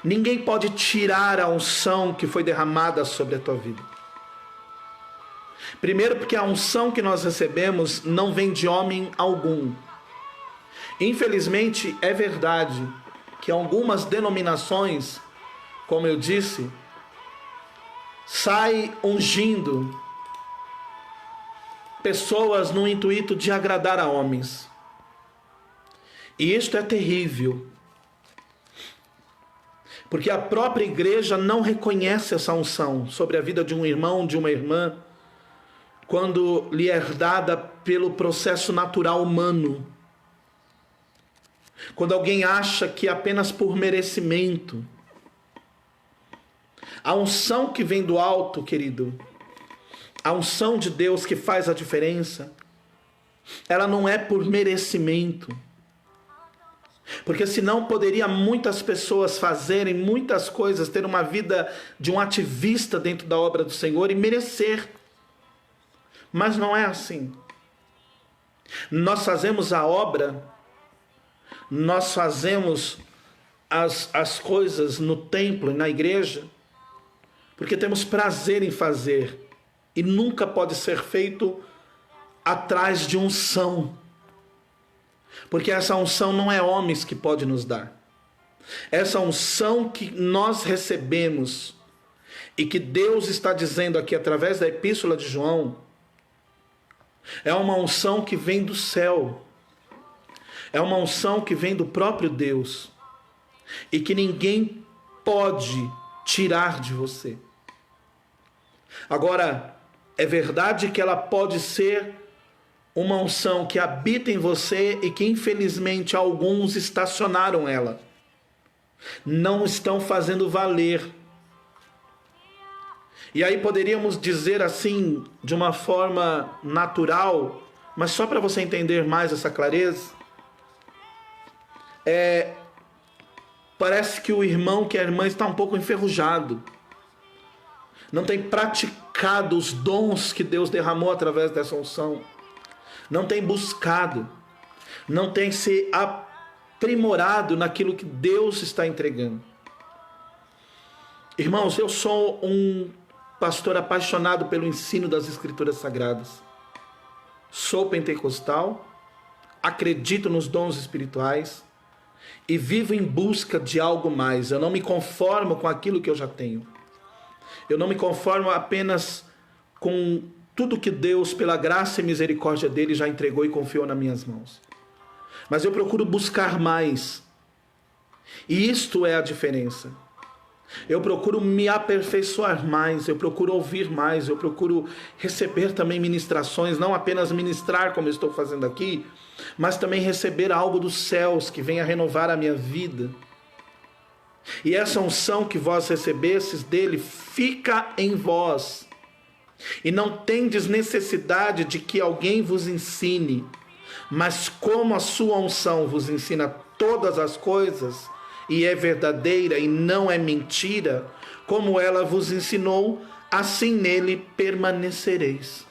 Ninguém pode tirar a unção que foi derramada sobre a tua vida. Primeiro, porque a unção que nós recebemos não vem de homem algum. Infelizmente, é verdade que algumas denominações, como eu disse, saem ungindo pessoas no intuito de agradar a homens. E isto é terrível, porque a própria igreja não reconhece essa unção sobre a vida de um irmão, de uma irmã, quando lhe é dada pelo processo natural humano. Quando alguém acha que é apenas por merecimento. A unção que vem do alto, querido, a unção de Deus que faz a diferença, ela não é por merecimento. Porque senão poderia muitas pessoas fazerem muitas coisas, ter uma vida de um ativista dentro da obra do Senhor e merecer. Mas não é assim. Nós fazemos a obra, nós fazemos as coisas no templo e na igreja, porque temos prazer em fazer. E nunca pode ser feito atrás de unção. Porque essa unção não é homens que pode nos dar. Essa unção que nós recebemos e que Deus está dizendo aqui através da epístola de João, é uma unção que vem do céu. É uma unção que vem do próprio Deus. E que ninguém pode tirar de você. Agora, é verdade que ela pode ser uma unção que habita em você e que infelizmente alguns estacionaram ela. Não estão fazendo valer. E aí poderíamos dizer assim, de uma forma natural, mas só para você entender mais essa clareza, parece que o irmão, que a irmã está um pouco enferrujado. Não tem praticado os dons que Deus derramou através dessa unção. Não tem buscado. Não tem se aprimorado naquilo que Deus está entregando. Irmãos, eu sou um pastor apaixonado pelo ensino das Escrituras Sagradas. Sou pentecostal, acredito nos dons espirituais e vivo em busca de algo mais. Eu não me conformo com aquilo que eu já tenho. Eu não me conformo apenas com tudo que Deus, pela graça e misericórdia dele, já entregou e confiou nas minhas mãos. Mas eu procuro buscar mais. E isto é a diferença. Eu procuro me aperfeiçoar mais, eu procuro ouvir mais, eu procuro receber também ministrações, não apenas ministrar como eu estou fazendo aqui, mas também receber algo dos céus que venha renovar a minha vida. E essa unção que vós recebestes dele fica em vós. E não tendes necessidade de que alguém vos ensine, mas como a sua unção vos ensina todas as coisas, e é verdadeira e não é mentira, como ela vos ensinou, assim nele permanecereis.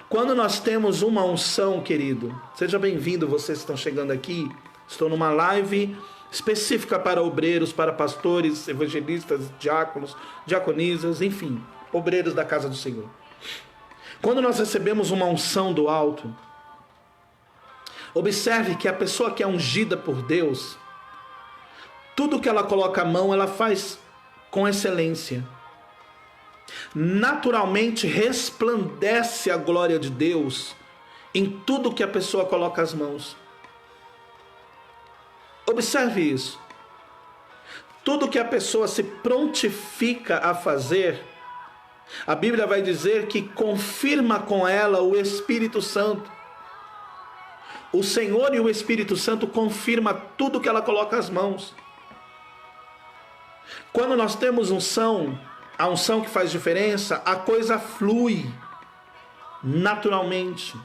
Quando nós temos uma unção, querido, seja bem-vindo vocês que estão chegando aqui, estou numa live específica para obreiros, para pastores, evangelistas, diáconos, diaconisas, enfim, obreiros da casa do Senhor. Quando nós recebemos uma unção do alto, observe que a pessoa que é ungida por Deus, tudo que ela coloca a mão, ela faz com excelência. Naturalmente resplandece a glória de Deus em tudo que a pessoa coloca as mãos. Observe isso. Tudo que a pessoa se prontifica a fazer, a Bíblia vai dizer que confirma com ela o Espírito Santo. O Senhor e o Espírito Santo confirma tudo que ela coloca as mãos. Quando nós temos unção, a unção que faz diferença, a coisa flui naturalmente.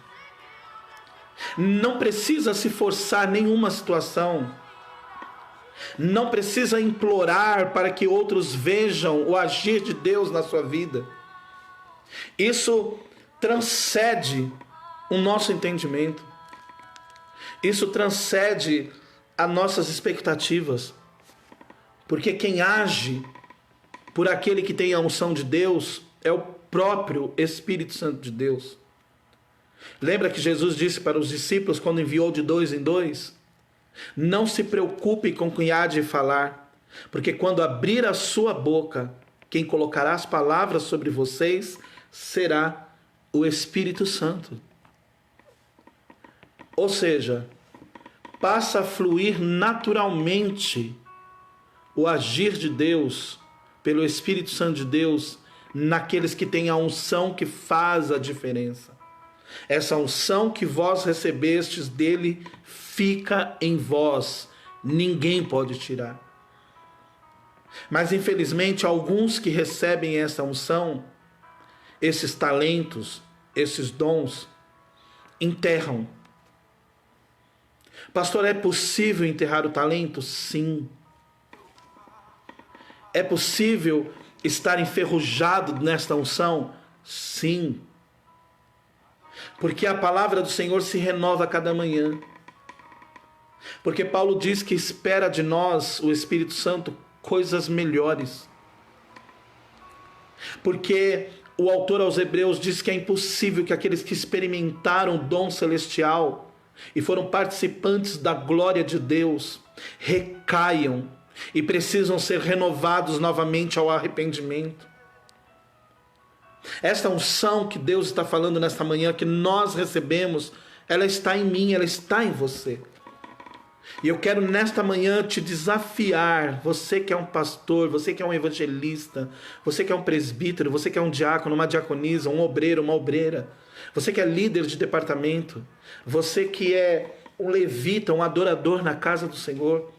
Não precisa se forçar nenhuma situação. Não precisa implorar para que outros vejam o agir de Deus na sua vida. Isso transcende o nosso entendimento. Isso transcende as nossas expectativas. Porque quem age por aquele que tem a unção de Deus é o próprio Espírito Santo de Deus. Lembra que Jesus disse para os discípulos quando enviou de 2 em 2? Não se preocupe com o que há de falar, porque quando abrir a sua boca, quem colocará as palavras sobre vocês será o Espírito Santo. Ou seja, passa a fluir naturalmente o agir de Deus, pelo Espírito Santo de Deus, naqueles que têm a unção que faz a diferença. Essa unção que vós recebestes dele fica em vós, ninguém pode tirar. Mas infelizmente alguns que recebem essa unção, esses talentos, esses dons, enterram. Pastor, é possível enterrar o talento? Sim. É possível estar enferrujado nesta unção? Sim. Porque a palavra do Senhor se renova a cada manhã. Porque Paulo diz que espera de nós, o Espírito Santo, coisas melhores. Porque o autor aos Hebreus diz que é impossível que aqueles que experimentaram o dom celestial e foram participantes da glória de Deus recaiam e precisam ser renovados novamente ao arrependimento. Esta unção que Deus está falando nesta manhã, que nós recebemos, ela está em mim, ela está em você. E eu quero nesta manhã te desafiar, você que é um pastor, você que é um evangelista, você que é um presbítero, você que é um diácono, uma diaconisa, um obreiro, uma obreira, você que é líder de departamento, você que é um levita, um adorador na casa do Senhor.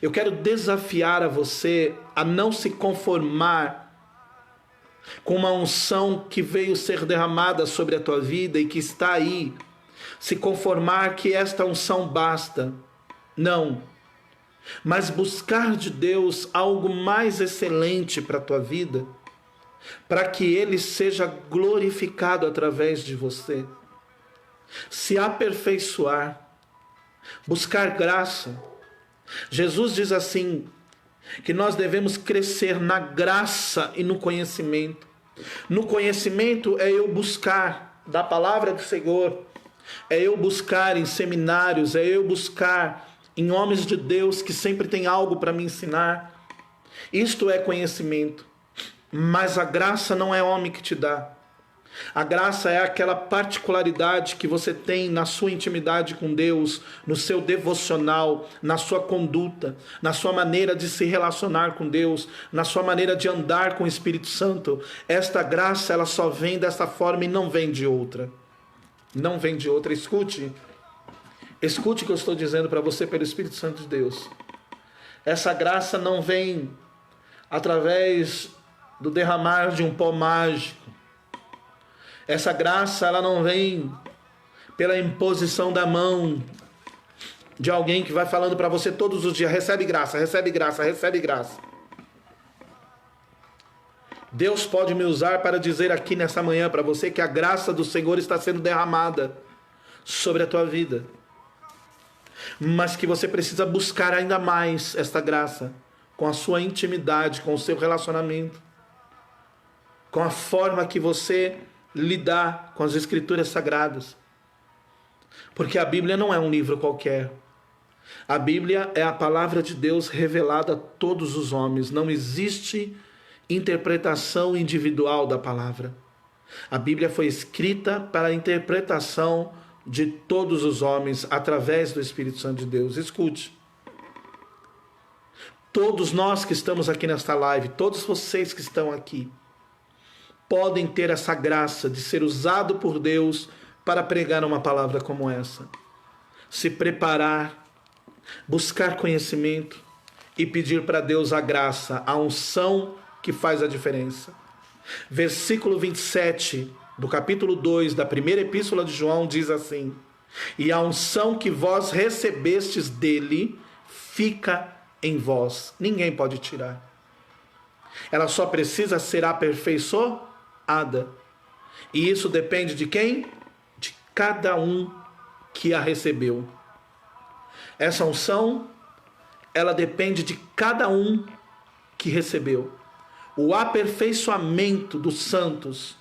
Eu quero desafiar a você a não se conformar com uma unção que veio ser derramada sobre a tua vida e que está aí, se conformar que esta unção basta. Não, mas buscar de Deus algo mais excelente para a tua vida, para que Ele seja glorificado através de você. Se aperfeiçoar, buscar graça. Jesus diz assim, que nós devemos crescer na graça e no conhecimento. No conhecimento é eu buscar da palavra do Senhor, é eu buscar em seminários, é eu buscar em homens de Deus que sempre tem algo para me ensinar. Isto é conhecimento. Mas a graça não é homem que te dá. A graça é aquela particularidade que você tem na sua intimidade com Deus, no seu devocional, na sua conduta, na sua maneira de se relacionar com Deus, na sua maneira de andar com o Espírito Santo. Esta graça, ela só vem dessa forma e não vem de outra. Não vem de outra. Escute o que eu estou dizendo para você pelo Espírito Santo de Deus. Essa graça não vem através do derramar de um pó mágico. Essa graça, ela não vem pela imposição da mão de alguém que vai falando para você todos os dias: recebe graça, recebe graça, recebe graça. Deus pode me usar para dizer aqui nessa manhã para você que a graça do Senhor está sendo derramada sobre a tua vida, mas que você precisa buscar ainda mais esta graça com a sua intimidade, com o seu relacionamento, com a forma que você lidar com as Escrituras Sagradas. Porque a Bíblia não é um livro qualquer. A Bíblia é a palavra de Deus revelada a todos os homens. Não existe interpretação individual da palavra. A Bíblia foi escrita para a interpretação de todos os homens através do Espírito Santo de Deus. Escute. Todos nós que estamos aqui nesta live, todos vocês que estão aqui, podem ter essa graça de ser usado por Deus para pregar uma palavra como essa. Se preparar, buscar conhecimento e pedir para Deus a graça, a unção que faz a diferença. Versículo 27 do capítulo 2 da primeira epístola de João diz assim: e a unção que vós recebestes dele fica em vós. Ninguém pode tirar. Ela só precisa ser aperfeiçoada. E isso depende de quem? De cada um que a recebeu. Essa unção, ela depende de cada um que recebeu. O aperfeiçoamento dos santos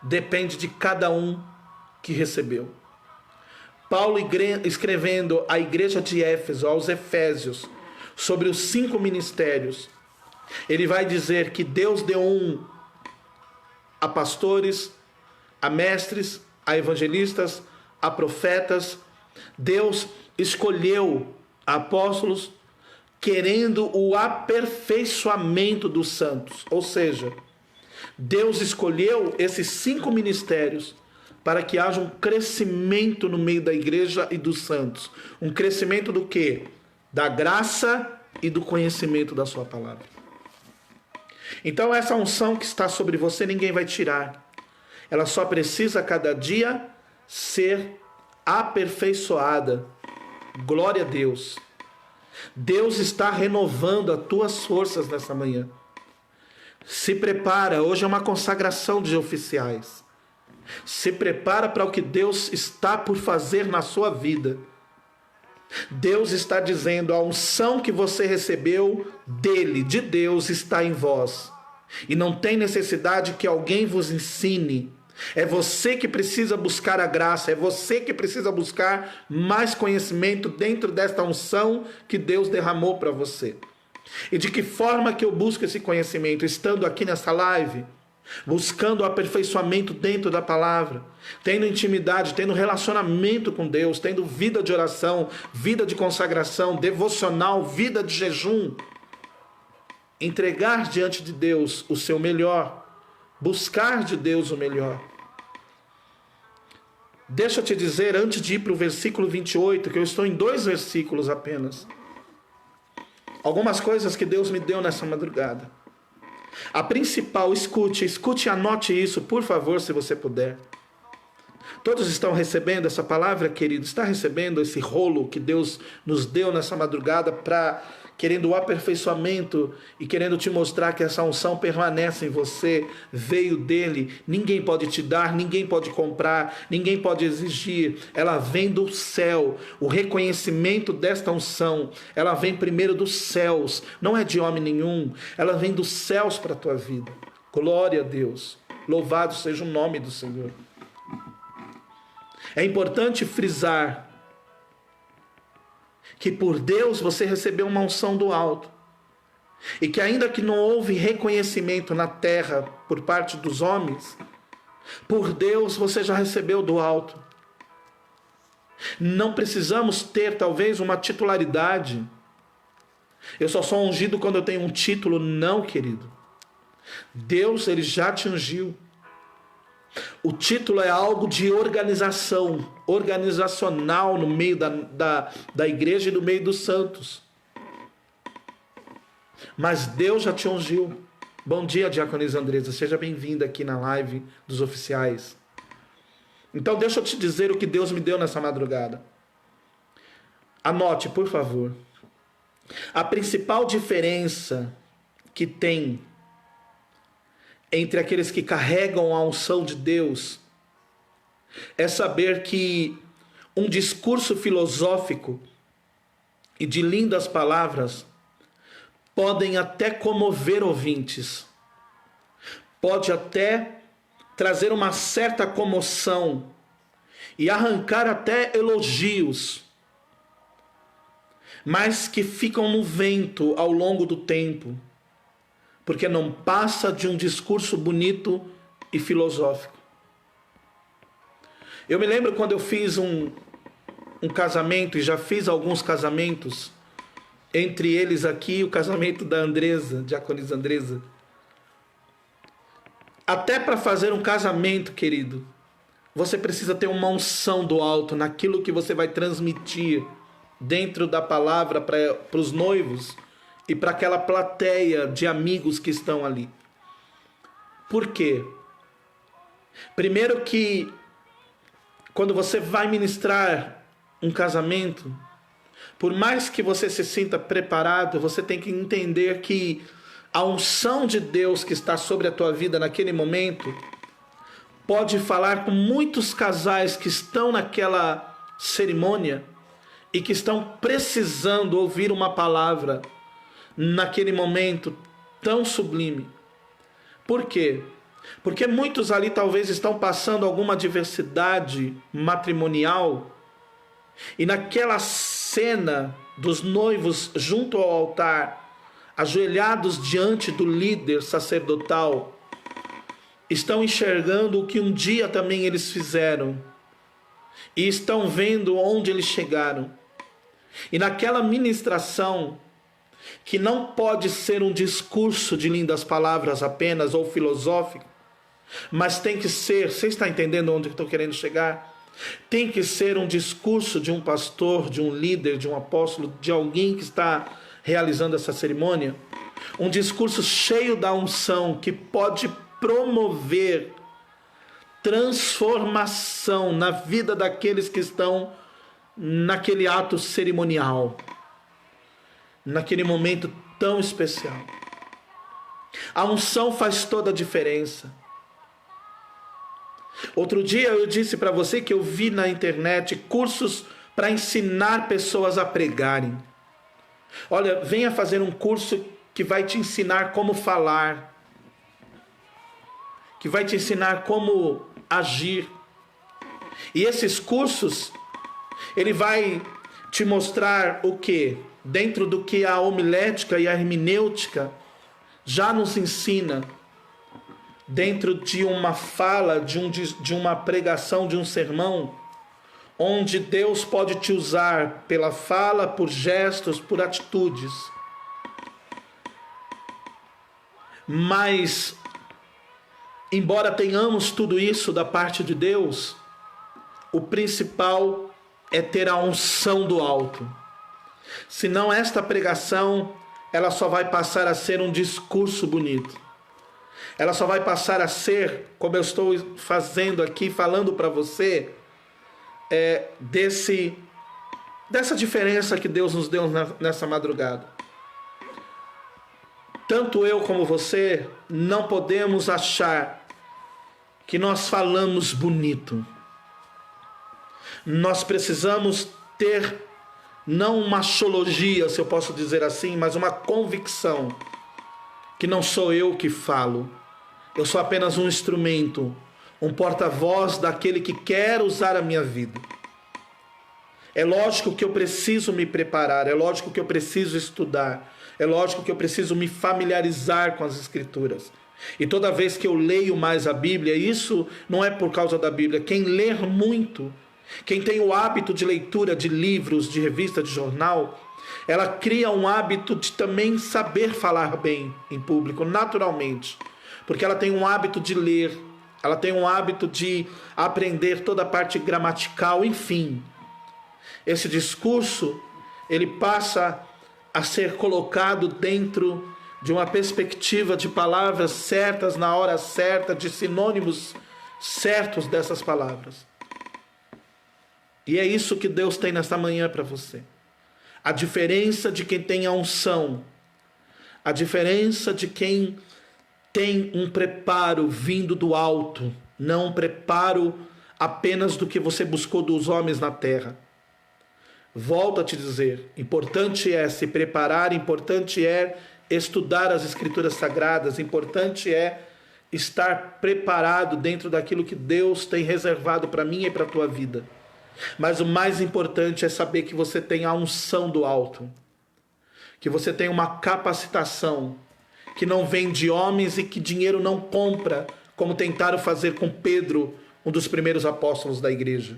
depende de cada um que recebeu. Paulo, escrevendo à igreja de Éfeso, aos Efésios, sobre os 5 ministérios, ele vai dizer que Deus deu a pastores, a mestres, a evangelistas, a profetas. Deus escolheu apóstolos querendo o aperfeiçoamento dos santos. Ou seja, Deus escolheu esses 5 ministérios para que haja um crescimento no meio da igreja e dos santos. Um crescimento do quê? Da graça e do conhecimento da sua palavra. Então essa unção que está sobre você, ninguém vai tirar. Ela só precisa a cada dia ser aperfeiçoada. Glória a Deus. Deus está renovando as tuas forças nessa manhã. Se prepara, hoje é uma consagração de oficiais. Se prepara para o que Deus está por fazer na sua vida. Deus está dizendo: a unção que você recebeu dele, de Deus, está em vós. E não tem necessidade que alguém vos ensine. É você que precisa buscar a graça, é você que precisa buscar mais conhecimento dentro desta unção que Deus derramou para você. E de que forma que eu busco esse conhecimento? Estando aqui nessa live, buscando o aperfeiçoamento dentro da palavra, tendo intimidade, tendo relacionamento com Deus, tendo vida de oração, vida de consagração, devocional, vida de jejum. Entregar diante de Deus o seu melhor, buscar de Deus o melhor. Deixa eu te dizer, antes de ir para o versículo 28, que eu estou em 2 versículos apenas, algumas coisas que Deus me deu nessa madrugada. A principal, escute e anote isso, por favor, se você puder. Todos estão recebendo essa palavra, querido? Está recebendo esse rolo que Deus nos deu nessa madrugada querendo o aperfeiçoamento e querendo te mostrar que essa unção permanece em você, veio dele, ninguém pode te dar, ninguém pode comprar, ninguém pode exigir, ela vem do céu. O reconhecimento desta unção, ela vem primeiro dos céus, não é de homem nenhum, ela vem dos céus para a tua vida. Glória a Deus, louvado seja o nome do Senhor. É importante frisar que por Deus você recebeu uma unção do alto. E que ainda que não houve reconhecimento na terra por parte dos homens, por Deus você já recebeu do alto. Não precisamos ter talvez uma titularidade. Eu só sou ungido quando eu tenho um título. Não, querido. Deus, ele já te ungiu. O título é algo de organização, organizacional no meio da igreja e no meio dos santos. mas Deus já te ungiu. Bom dia, diaconisa Andresa, seja bem-vinda aqui na live dos oficiais. Então deixa eu te dizer o que Deus me deu nessa madrugada. Anote, por favor. A principal diferença que tem entre aqueles que carregam a unção de Deus é saber que um discurso filosófico e de lindas palavras podem até comover ouvintes, pode até trazer uma certa comoção e arrancar até elogios, mas que ficam no vento ao longo do tempo, porque não passa de um discurso bonito e filosófico. Eu me lembro quando eu fiz um casamento, e já fiz alguns casamentos, entre eles aqui o casamento da Andresa, diaconisa Andresa. Até para fazer um casamento, querido, você precisa ter uma unção do alto naquilo que você vai transmitir dentro da palavra para os noivos e para aquela plateia de amigos que estão ali. Por quê? Primeiro que quando você vai ministrar um casamento, por mais que você se sinta preparado, você tem que entender que a unção de Deus que está sobre a tua vida naquele momento pode falar com muitos casais que estão naquela cerimônia e que estão precisando ouvir uma palavra naquele momento tão sublime. Por quê? Porque muitos ali talvez estão passando alguma adversidade matrimonial e naquela cena dos noivos junto ao altar, ajoelhados diante do líder sacerdotal, estão enxergando o que um dia também eles fizeram e estão vendo onde eles chegaram. E naquela ministração, que não pode ser um discurso de lindas palavras apenas ou filosófico, mas tem que ser, você está entendendo onde eu estou querendo chegar? Tem que ser um discurso de um pastor, de um líder, de um apóstolo, de alguém que está realizando essa cerimônia. Um discurso cheio da unção que pode promover transformação na vida daqueles que estão naquele ato cerimonial, naquele momento tão especial. A unção faz toda a diferença. Outro dia eu disse para você que eu vi na internet cursos para ensinar pessoas a pregarem. Olha, venha fazer um curso que vai te ensinar como falar, que vai te ensinar como agir. E esses cursos, ele vai te mostrar o quê? Dentro do que a homilética e a hermenêutica já nos ensina, dentro de uma fala, de uma pregação, de um sermão, onde Deus pode te usar pela fala, por gestos, por atitudes. Mas, embora tenhamos tudo isso da parte de Deus, o principal é ter a unção do alto. Senão esta pregação, ela só vai passar a ser um discurso bonito. Ela só vai passar a ser, como eu estou fazendo aqui, falando para você, dessa diferença que Deus nos deu nessa madrugada. Tanto eu como você não podemos achar que nós falamos bonito. Nós precisamos ter, não uma axiologia, se eu posso dizer assim, mas uma convicção que não sou eu que falo. Eu sou apenas um instrumento, um porta-voz daquele que quer usar a minha vida. É lógico que eu preciso me preparar, é lógico que eu preciso estudar, é lógico que eu preciso me familiarizar com as Escrituras. E toda vez que eu leio mais a Bíblia, isso não é por causa da Bíblia. Quem lê muito, quem tem o hábito de leitura de livros, de revista, de jornal, ela cria um hábito de também saber falar bem em público, naturalmente. Porque ela tem um hábito de ler, ela tem um hábito de aprender toda a parte gramatical, enfim. Esse discurso, ele passa a ser colocado dentro de uma perspectiva de palavras certas na hora certa, de sinônimos certos dessas palavras. E é isso que Deus tem nesta manhã para você. A diferença de quem tem a unção, a diferença de quem tem um preparo vindo do alto, não um preparo apenas do que você buscou dos homens na terra. Volto a te dizer, importante é se preparar, importante é estudar as Escrituras Sagradas, importante é estar preparado dentro daquilo que Deus tem reservado para mim e para a tua vida. Mas o mais importante é saber que você tem a unção do alto, que você tem uma capacitação que não vem de homens e que dinheiro não compra, como tentaram fazer com Pedro, um dos primeiros apóstolos da igreja.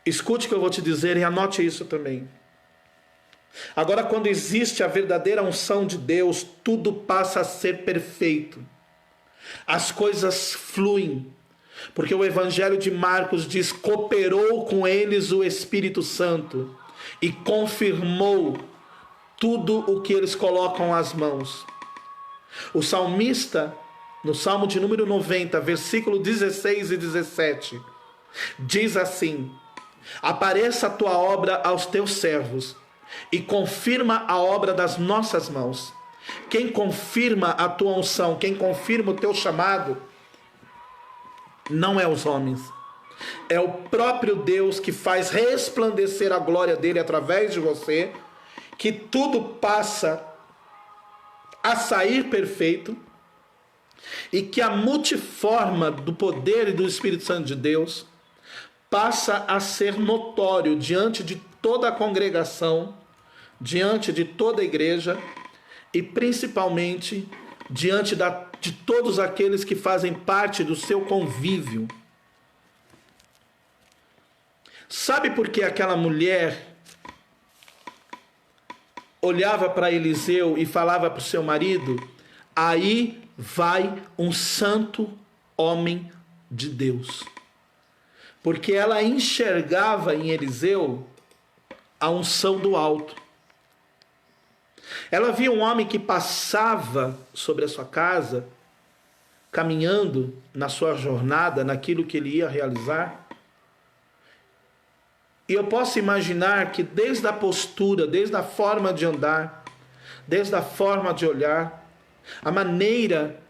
Escute o que eu vou te dizer e anote isso também. Agora, quando existe a verdadeira unção de Deus, tudo passa a ser perfeito. As coisas fluem. Porque o Evangelho de Marcos diz: cooperou com eles o Espírito Santo e confirmou tudo o que eles colocam às mãos. O salmista, no Salmo de número 90, versículo 16 e 17, diz assim: apareça a tua obra aos teus servos e confirma a obra das nossas mãos. Quem confirma a tua unção, quem confirma o teu chamado, não é os homens, é o próprio Deus que faz resplandecer a glória dele através de você, que tudo passa a sair perfeito e que a multiforma do poder e do Espírito Santo de Deus passa a ser notório diante de toda a congregação, diante de toda a igreja e principalmente diante de todos aqueles que fazem parte do seu convívio. Sabe por que aquela mulher olhava para Eliseu e falava para o seu marido: aí vai um santo homem de Deus? Porque ela enxergava em Eliseu a unção do alto. Ela via um homem que passava sobre a sua casa, caminhando na sua jornada, naquilo que ele ia realizar. E eu posso imaginar que desde a postura, desde a forma de andar, desde a forma de olhar, a maneira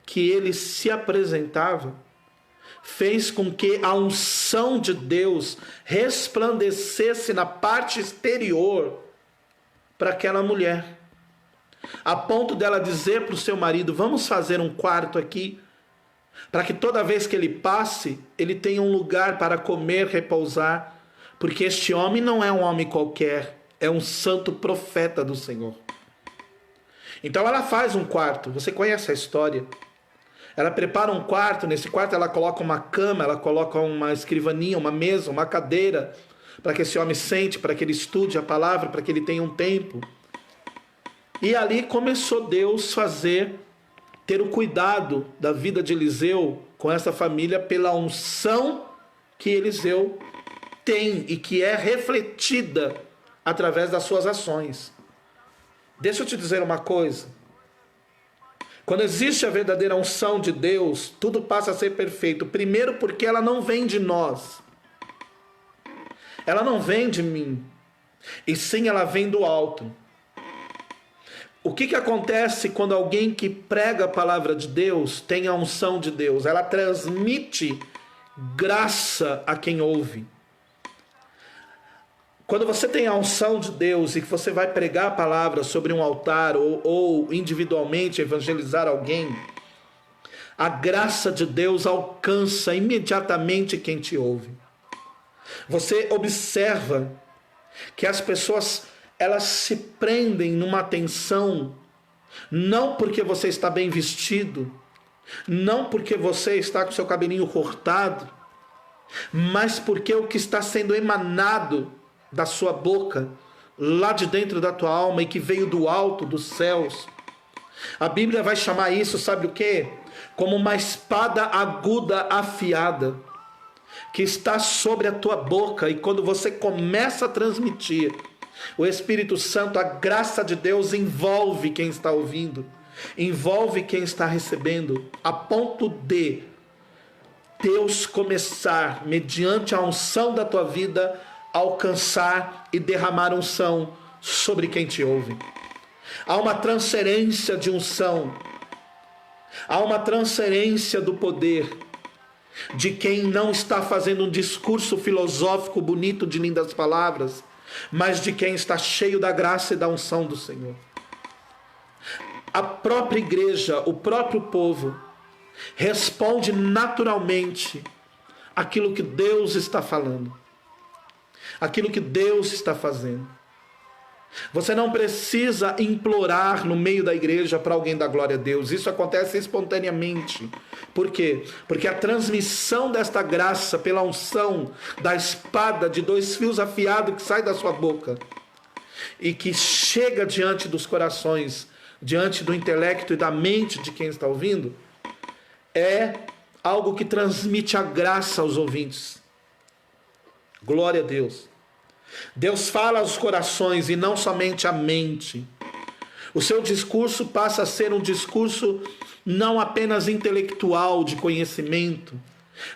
que ele se apresentava, fez com que a unção de Deus resplandecesse na parte exterior para aquela mulher, a ponto dela dizer para o seu marido: vamos fazer um quarto aqui, para que toda vez que ele passe, ele tenha um lugar para comer, repousar, porque este homem não é um homem qualquer, é um santo profeta do Senhor. Então ela faz um quarto, você conhece a história. Ela prepara um quarto, nesse quarto ela coloca uma cama, ela coloca uma escrivaninha, uma mesa, uma cadeira, para que esse homem sente, para que ele estude a palavra, para que ele tenha um tempo. E ali começou Deus ter o cuidado da vida de Eliseu com essa família pela unção que Eliseu tem e que é refletida através das suas ações. Deixa eu te dizer uma coisa. Quando existe a verdadeira unção de Deus, tudo passa a ser perfeito. Primeiro porque ela não vem de nós. Ela não vem de mim. E sim, ela vem do alto. O que acontece quando alguém que prega a palavra de Deus tem a unção de Deus? Ela transmite graça a quem ouve. Quando você tem a unção de Deus e que você vai pregar a palavra sobre um altar ou individualmente evangelizar alguém, a graça de Deus alcança imediatamente quem te ouve. Você observa que as pessoas, elas se prendem numa atenção, não porque você está bem vestido, não porque você está com seu cabelinho cortado, mas porque o que está sendo emanado da sua boca, lá de dentro da tua alma e que veio do alto dos céus. A Bíblia vai chamar isso, sabe o quê? Como uma espada aguda afiada, que está sobre a tua boca, e quando você começa a transmitir, O Espírito Santo, a graça de Deus envolve quem está ouvindo, envolve quem está recebendo, a ponto de Deus começar, mediante a unção da tua vida, a alcançar e derramar unção sobre quem te ouve. Há uma transferência de unção, há uma transferência do poder de quem não está fazendo um discurso filosófico bonito de lindas palavras, mas de quem está cheio da graça e da unção do Senhor. A própria igreja, o próprio povo, responde naturalmente aquilo que Deus está falando, aquilo que Deus está fazendo. Você não precisa implorar no meio da igreja para alguém dar glória a Deus. Isso acontece espontaneamente. Por quê? Porque a transmissão desta graça pela unção da espada de 2 fios afiados que sai da sua boca e que chega diante dos corações, diante do intelecto e da mente de quem está ouvindo, é algo que transmite a graça aos ouvintes. Glória a Deus. Deus fala aos corações e não somente à mente. O seu discurso passa a ser um discurso não apenas intelectual de conhecimento,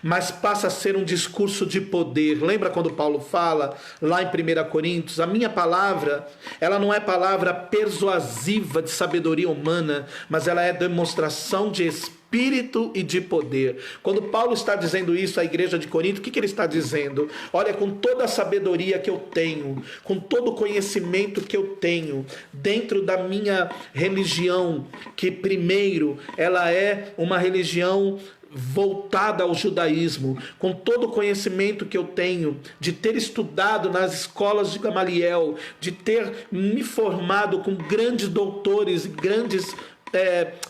mas passa a ser um discurso de poder. Lembra quando Paulo fala lá em 1 Coríntios? A minha palavra, ela não é palavra persuasiva de sabedoria humana, mas ela é demonstração de espírito e de poder. Quando Paulo está dizendo isso à igreja de Corinto, o que ele está dizendo? Olha, com toda a sabedoria que eu tenho, com todo o conhecimento que eu tenho, dentro da minha religião, que primeiro ela é uma religião voltada ao judaísmo, com todo o conhecimento que eu tenho, de ter estudado nas escolas de Gamaliel, de ter me formado com grandes doutores e grandes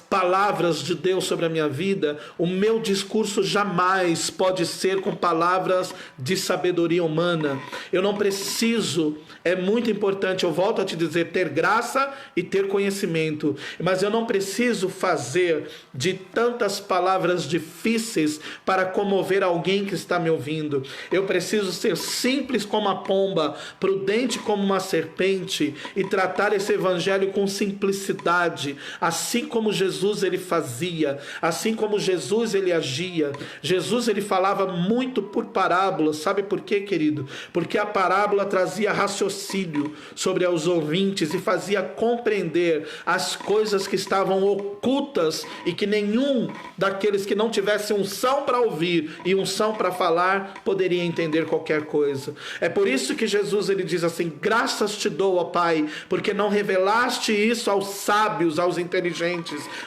palavras de Deus sobre a minha vida, o meu discurso jamais pode ser com palavras de sabedoria humana. Eu não preciso, é muito importante, eu volto a te dizer, ter graça e ter conhecimento, mas eu não preciso fazer de tantas palavras difíceis para comover alguém que está me ouvindo. Eu preciso ser simples como a pomba, prudente como uma serpente e tratar esse evangelho com simplicidade, assim como Jesus ele fazia, assim como Jesus ele agia. Jesus ele falava muito por parábolas. Sabe por quê, querido? Porque a parábola trazia raciocínio sobre os ouvintes e fazia compreender as coisas que estavam ocultas e que nenhum daqueles que não tivesse unção para ouvir e unção para falar poderia entender qualquer coisa. É por isso que Jesus ele diz assim: graças te dou, ó Pai, porque não revelaste isso aos sábios, aos inteligentes,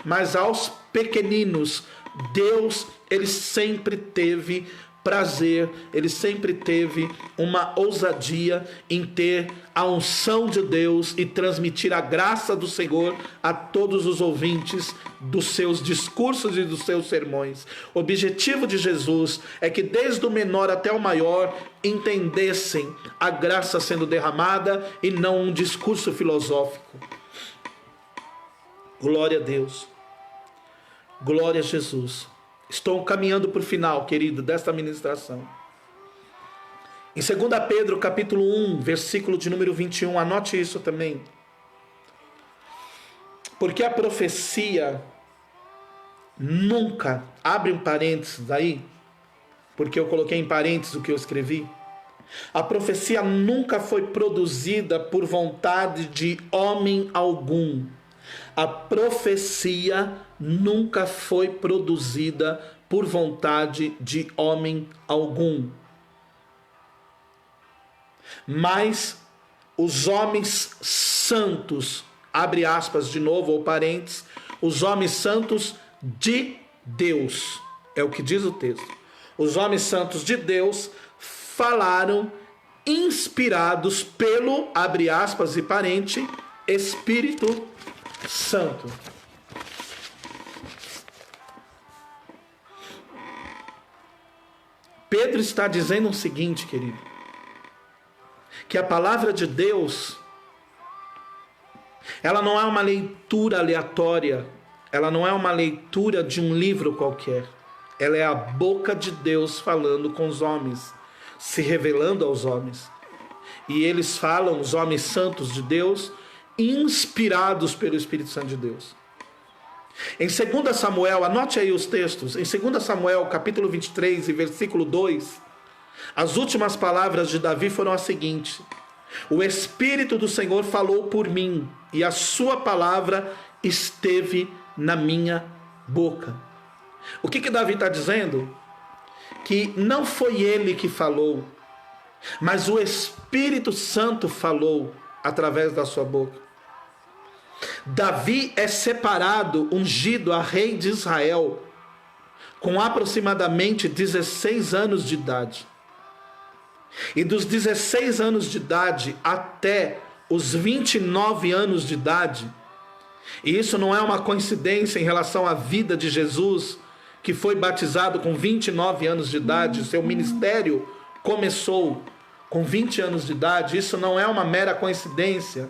mas aos pequeninos. Deus, ele sempre teve prazer, ele sempre teve uma ousadia em ter a unção de Deus e transmitir a graça do Senhor a todos os ouvintes dos seus discursos e dos seus sermões. O objetivo de Jesus é que desde o menor até o maior entendessem a graça sendo derramada e não um discurso filosófico. Glória a Deus. Glória a Jesus. Estou caminhando para o final, querido, desta ministração. Em 2 Pedro, capítulo 1, versículo de número 21, anote isso também. Porque a profecia nunca, abre um parênteses aí, porque eu coloquei em parênteses o que eu escrevi. A profecia nunca foi produzida por vontade de homem algum. A profecia nunca foi produzida por vontade de homem algum. Mas os homens santos, abre aspas de novo, ou parênteses, os homens santos de Deus, é o que diz o texto. Os homens santos de Deus falaram inspirados pelo, abre aspas e parente, Espírito Santo. Pedro está dizendo o seguinte, querido, que a palavra de Deus, ela não é uma leitura aleatória, ela não é uma leitura de um livro qualquer, ela é a boca de Deus falando com os homens, se revelando aos homens. E eles falam, os homens santos de Deus, inspirados pelo Espírito Santo de Deus. Em 2 Samuel, anote aí os textos, em 2 Samuel capítulo 23 e versículo 2, as últimas palavras de Davi foram as seguintes: o Espírito do Senhor falou por mim, e a sua palavra esteve na minha boca. O que Davi está dizendo? Que não foi ele que falou, mas o Espírito Santo falou através da sua boca. Davi é separado, ungido a rei de Israel, com aproximadamente 16 anos de idade. E dos 16 anos de idade até os 29 anos de idade, e isso não é uma coincidência em relação à vida de Jesus, que foi batizado com 29 anos de idade, seu ministério começou com 20 anos de idade, isso não é uma mera coincidência,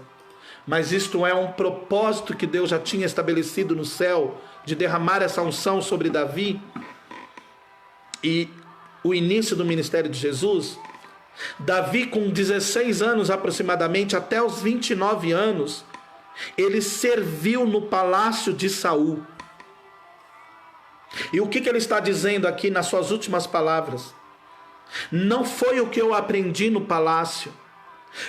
mas isto é um propósito que Deus já tinha estabelecido no céu, de derramar essa unção sobre Davi. E o início do ministério de Jesus, Davi com 16 anos aproximadamente, até os 29 anos, ele serviu no palácio de Saul. E o que ele está dizendo aqui nas suas últimas palavras? Não foi o que eu aprendi no palácio,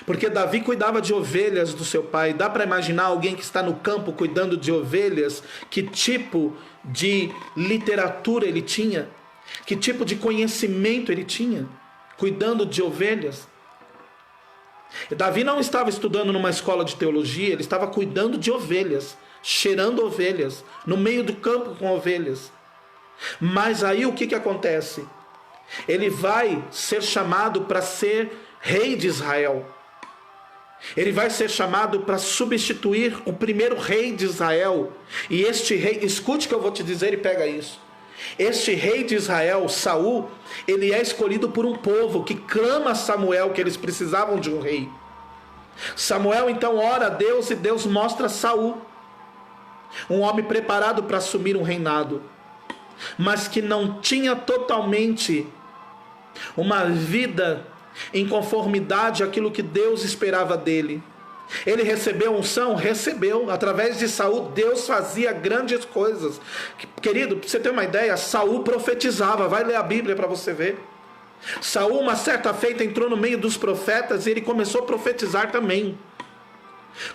porque Davi cuidava de ovelhas do seu pai. Dá para imaginar alguém que está no campo cuidando de ovelhas? Que tipo de literatura ele tinha? Que tipo de conhecimento ele tinha? Cuidando de ovelhas. Davi não estava estudando numa escola de teologia, ele estava cuidando de ovelhas, cheirando ovelhas, no meio do campo com ovelhas. Mas aí o que acontece? Ele vai ser chamado para ser rei de Israel. Ele vai ser chamado para substituir o primeiro rei de Israel. E este rei, escute o que eu vou te dizer e pega isso. Este rei de Israel, Saul, ele é escolhido por um povo que clama a Samuel que eles precisavam de um rei. Samuel então ora a Deus e Deus mostra Saul, um homem preparado para assumir um reinado, mas que não tinha totalmente uma vida em conformidade àquilo que Deus esperava dele. Ele recebeu unção? Recebeu. Através de Saul, Deus fazia grandes coisas. Querido, para você ter uma ideia, Saul profetizava. Vai ler a Bíblia para você ver. Saul, uma certa feita, entrou no meio dos profetas e ele começou a profetizar também.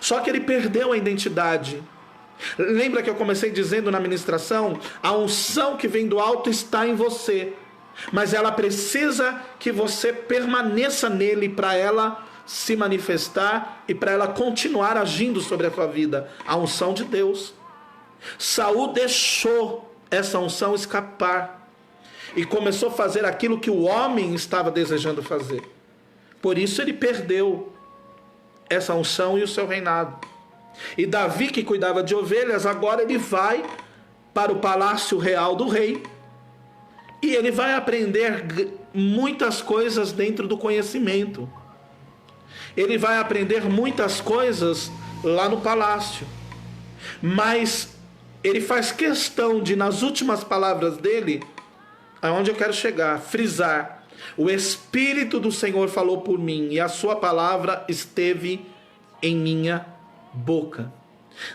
Só que ele perdeu a identidade. Lembra que eu comecei dizendo na ministração? A unção que vem do alto está em você, mas ela precisa que você permaneça nele para ela se manifestar e para ela continuar agindo sobre a tua vida. A unção de Deus. Saul deixou essa unção escapar e começou a fazer aquilo que o homem estava desejando fazer. Por isso ele perdeu essa unção e o seu reinado. E Davi, que cuidava de ovelhas, agora ele vai para o palácio real do rei e ele vai aprender muitas coisas dentro do conhecimento. Ele vai aprender muitas coisas lá no palácio, mas ele faz questão de, nas últimas palavras dele, aonde eu quero chegar, frisar: o Espírito do Senhor falou por mim e a sua palavra esteve em minha boca.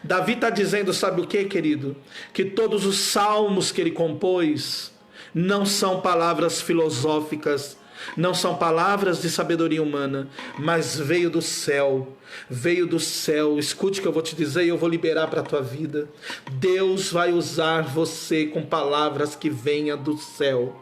Davi está dizendo, sabe o que, querido? Que todos os salmos que ele compôs não são palavras filosóficas, não são palavras de sabedoria humana, mas veio do céu. Veio do céu. Escute o que eu vou te dizer e eu vou liberar para a tua vida. Deus vai usar você com palavras que venham do céu.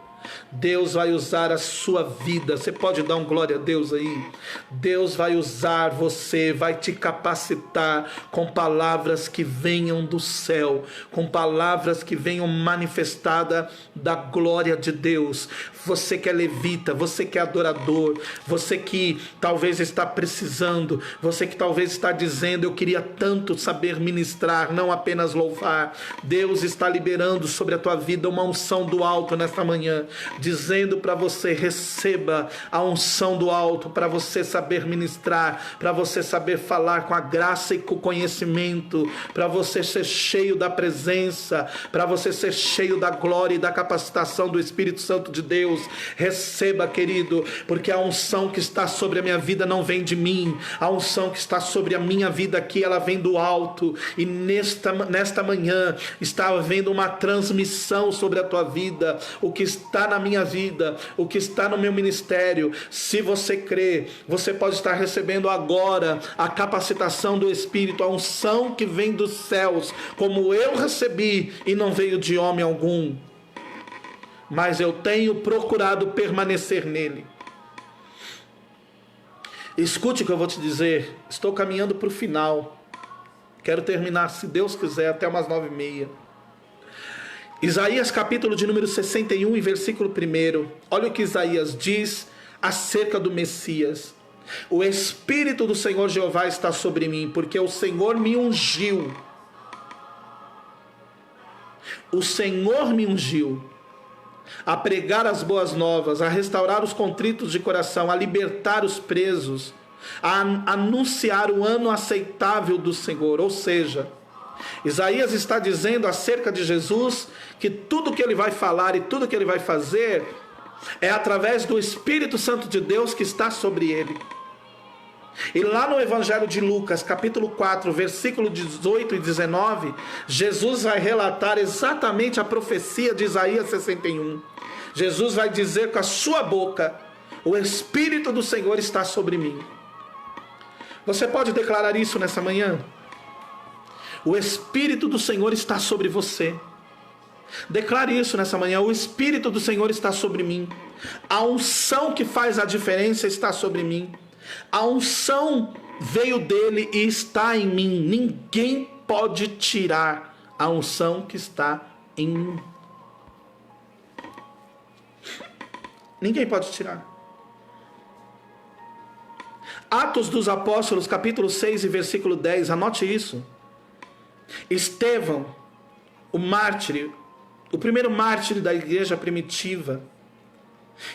Deus vai usar a sua vida. Você pode dar um glória a Deus aí? Deus vai usar você, vai te capacitar com palavras que venham do céu, com palavras que venham manifestada da glória de Deus. Você que é levita, você que é adorador, você que talvez está precisando, você que talvez está dizendo: eu queria tanto saber ministrar, não apenas louvar. Deus está liberando sobre a tua vida uma unção do alto nesta manhã. dizendo para você: receba a unção do alto, para você saber ministrar, para você saber falar com a graça e com o conhecimento, para você ser cheio da presença, para você ser cheio da glória e da capacitação do Espírito Santo de Deus. Receba, querido, porque a unção que está sobre a minha vida não vem de mim, a unção que está sobre a minha vida aqui, ela vem do alto. E nesta manhã está havendo uma transmissão sobre a tua vida, o que está na minha vida, o que está no meu ministério. Se você crê, você pode estar recebendo agora a capacitação do Espírito, a unção que vem dos céus, como eu recebi, e não veio de homem algum, mas eu tenho procurado permanecer nele. Escute o que eu vou te dizer. Estou caminhando para o final. Quero terminar, se Deus quiser, até umas 9h30. Isaías capítulo de número 61 e versículo 1. Olha o que Isaías diz acerca do Messias. O Espírito do Senhor Jeová está sobre mim, porque o Senhor me ungiu. O Senhor me ungiu a pregar as boas novas, a restaurar os contritos de coração, a libertar os presos, a anunciar o ano aceitável do Senhor. Ou seja, Isaías está dizendo acerca de Jesus que tudo que ele vai falar e tudo que ele vai fazer é através do Espírito Santo de Deus que está sobre ele. E lá no Evangelho de Lucas, capítulo 4, versículo 18 e 19, Jesus vai relatar exatamente a profecia de Isaías 61. Jesus vai dizer com a sua boca: o Espírito do Senhor está sobre mim. Você pode declarar isso nessa manhã? O Espírito do Senhor está sobre você. Declare isso nessa manhã: o Espírito do Senhor está sobre mim. A unção que faz a diferença está sobre mim. A unção veio dele e está em mim. Ninguém pode tirar a unção que está em mim. Ninguém pode tirar. Atos dos Apóstolos, capítulo 6 e versículo 10. Anote isso. Estevão, o mártir, o primeiro mártir da igreja primitiva,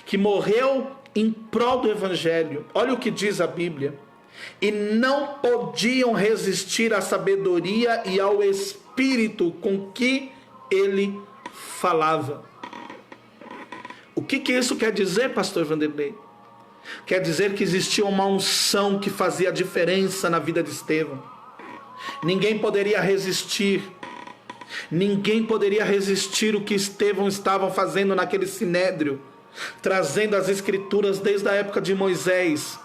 que morreu em prol do Evangelho. Olha o que diz a Bíblia: e não podiam resistir à sabedoria e ao Espírito com que ele falava. O que isso quer dizer, pastor Vanderlei? Quer dizer que existia uma unção que fazia a diferença na vida de Estevão. Ninguém poderia resistir. Ninguém poderia resistir o que Estevão estava fazendo naquele sinédrio, trazendo as escrituras desde a época de Moisés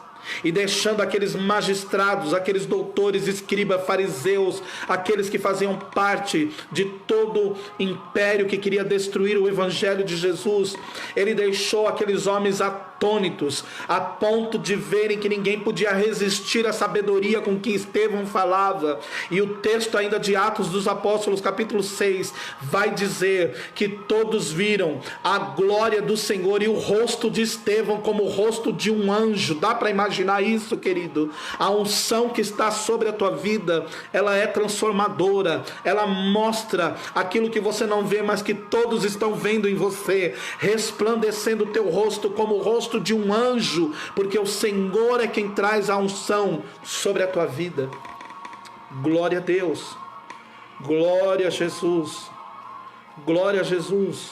e deixando aqueles magistrados, aqueles doutores, escribas, fariseus, aqueles que faziam parte de todo império que queria destruir o Evangelho de Jesus. Ele deixou aqueles homens atônitos, a ponto de verem que ninguém podia resistir à sabedoria com que Estevão falava. E o texto ainda de Atos dos Apóstolos, capítulo 6, vai dizer que todos viram a glória do Senhor e o rosto de Estevão como o rosto de um anjo. Dá para imaginar isso, querido? A unção que está sobre a tua vida, ela é transformadora. Ela mostra aquilo que você não vê, mas que todos estão vendo em você, resplandecendo o teu rosto como o rosto de um anjo, porque o Senhor é quem traz a unção sobre a tua vida. Glória a Deus, glória a Jesus, glória a Jesus.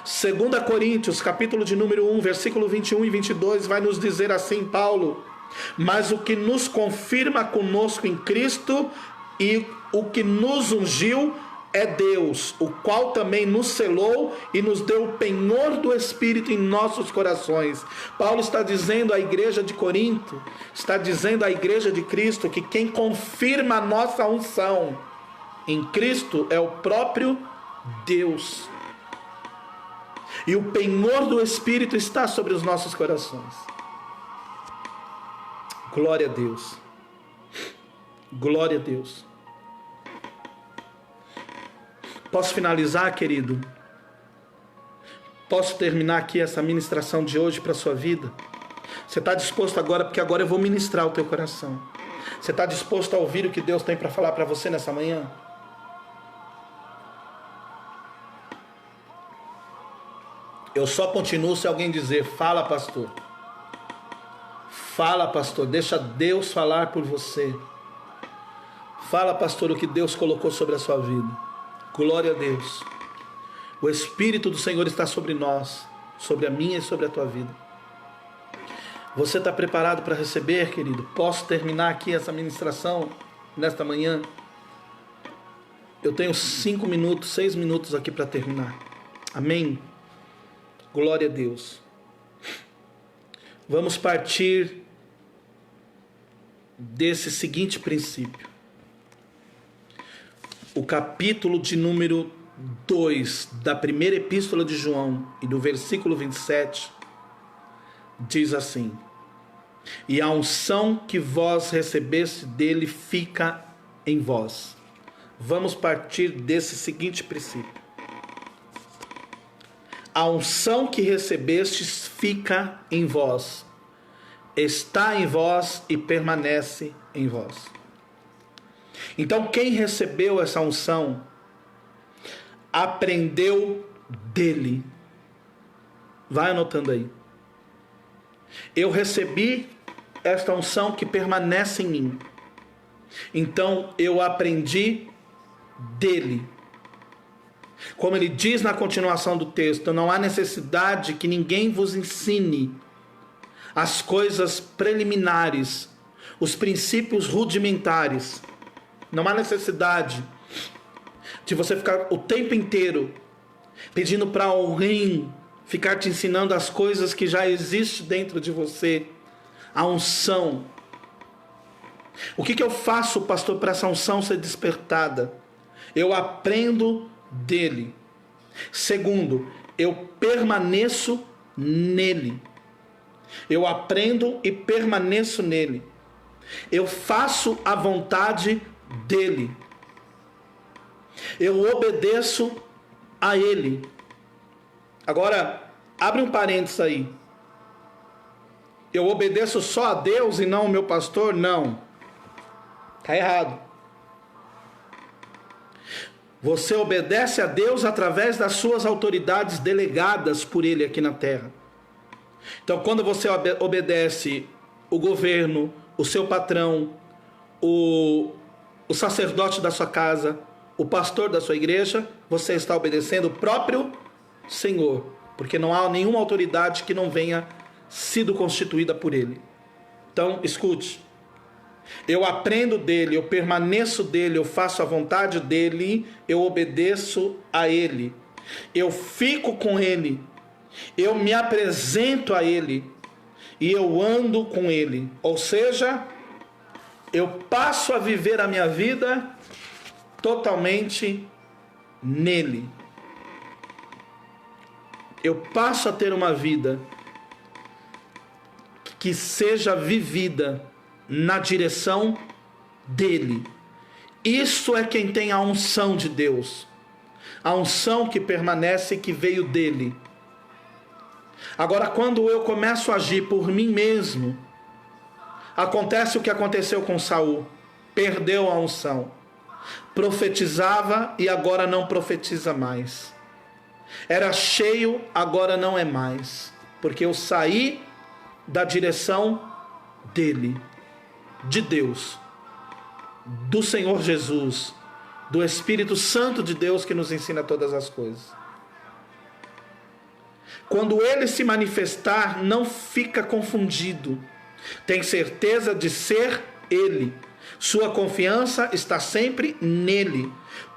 2 Coríntios, capítulo de número 1, versículo 21 e 22, vai nos dizer assim, Paulo: mas o que nos confirma conosco em Cristo e o que nos ungiu é Deus, o qual também nos selou e nos deu o penhor do Espírito em nossos corações. Paulo está dizendo à igreja de Corinto, está dizendo à igreja de Cristo, que quem confirma a nossa unção em Cristo é o próprio Deus. E o penhor do Espírito está sobre os nossos corações. Glória a Deus. Glória a Deus. Posso finalizar, querido? Posso terminar aqui essa ministração de hoje para a sua vida? Você está disposto agora? Porque agora eu vou ministrar o teu coração. Você está disposto a ouvir o que Deus tem para falar para você nessa manhã? Eu só continuo se alguém dizer: fala, pastor. Fala, pastor. Deixa Deus falar por você. Fala, pastor, o que Deus colocou sobre a sua vida. Glória a Deus. O Espírito do Senhor está sobre nós, sobre a minha e sobre a tua vida. Você está preparado para receber, querido? Posso terminar aqui essa ministração nesta manhã? Eu tenho 5 minutos, 6 minutos aqui para terminar. Amém? Glória a Deus. Vamos partir desse seguinte princípio. O capítulo de número 2 da primeira epístola de João e do versículo 27 diz assim: e a unção que vós recebeste dele fica em vós. Vamos partir desse seguinte princípio. A unção que recebestes fica em vós, está em vós e permanece em vós. Então, quem recebeu essa unção, aprendeu dele. Vai anotando aí. Eu recebi esta unção que permanece em mim. Então, eu aprendi dele. Como ele diz na continuação do texto: não há necessidade que ninguém vos ensine as coisas preliminares, os princípios rudimentares. Não há necessidade de você ficar o tempo inteiro pedindo para alguém ficar te ensinando as coisas que já existem dentro de você. A unção. O que eu faço, pastor, para essa unção ser despertada? Eu aprendo dele. Segundo, eu permaneço nele. Eu aprendo e permaneço nele. Eu faço a vontade dele. Eu obedeço a ele. Agora, abre um parênteses aí. Eu obedeço só a Deus e não ao meu pastor? Não. Está errado. Você obedece a Deus através das suas autoridades delegadas por Ele aqui na terra. Então, quando você obedece o governo, o seu patrão, o sacerdote da sua casa, o pastor da sua igreja, você está obedecendo o próprio Senhor, porque não há nenhuma autoridade que não venha sido constituída por Ele. Então, escute. Eu aprendo dele, eu permaneço dele, eu faço a vontade dele, eu obedeço a ele, eu fico com ele, eu me apresento a ele e eu ando com ele. Ou seja, eu passo a viver a minha vida totalmente nele. Eu passo a ter uma vida que seja vivida na direção dele. Isso é quem tem a unção de Deus, a unção que permanece e que veio dele. Agora, quando eu começo a agir por mim mesmo, acontece o que aconteceu com Saul: perdeu a unção, profetizava e agora não profetiza mais, era cheio, agora não é mais, porque eu saí da direção dele, de Deus, do Senhor Jesus, do Espírito Santo de Deus que nos ensina todas as coisas. Quando ele se manifestar, não fica confundido, tem certeza de ser ele, sua confiança está sempre nele,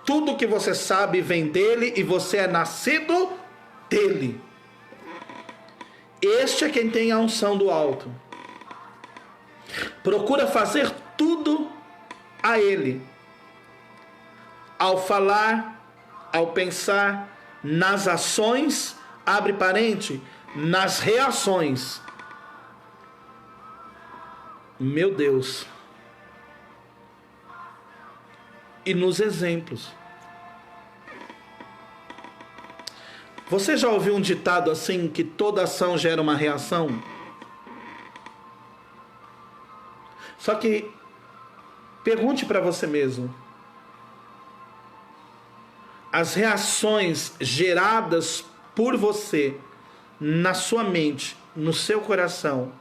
tudo que você sabe vem dele e você é nascido dele. Este é quem tem a unção do alto. Procura fazer tudo a ele. Ao falar, ao pensar, nas ações, abre parente, nas reações. Meu Deus. E nos exemplos. Você já ouviu um ditado assim, que toda ação gera uma reação? Só que, pergunte para você mesmo. As reações geradas por você na sua mente, no seu coração,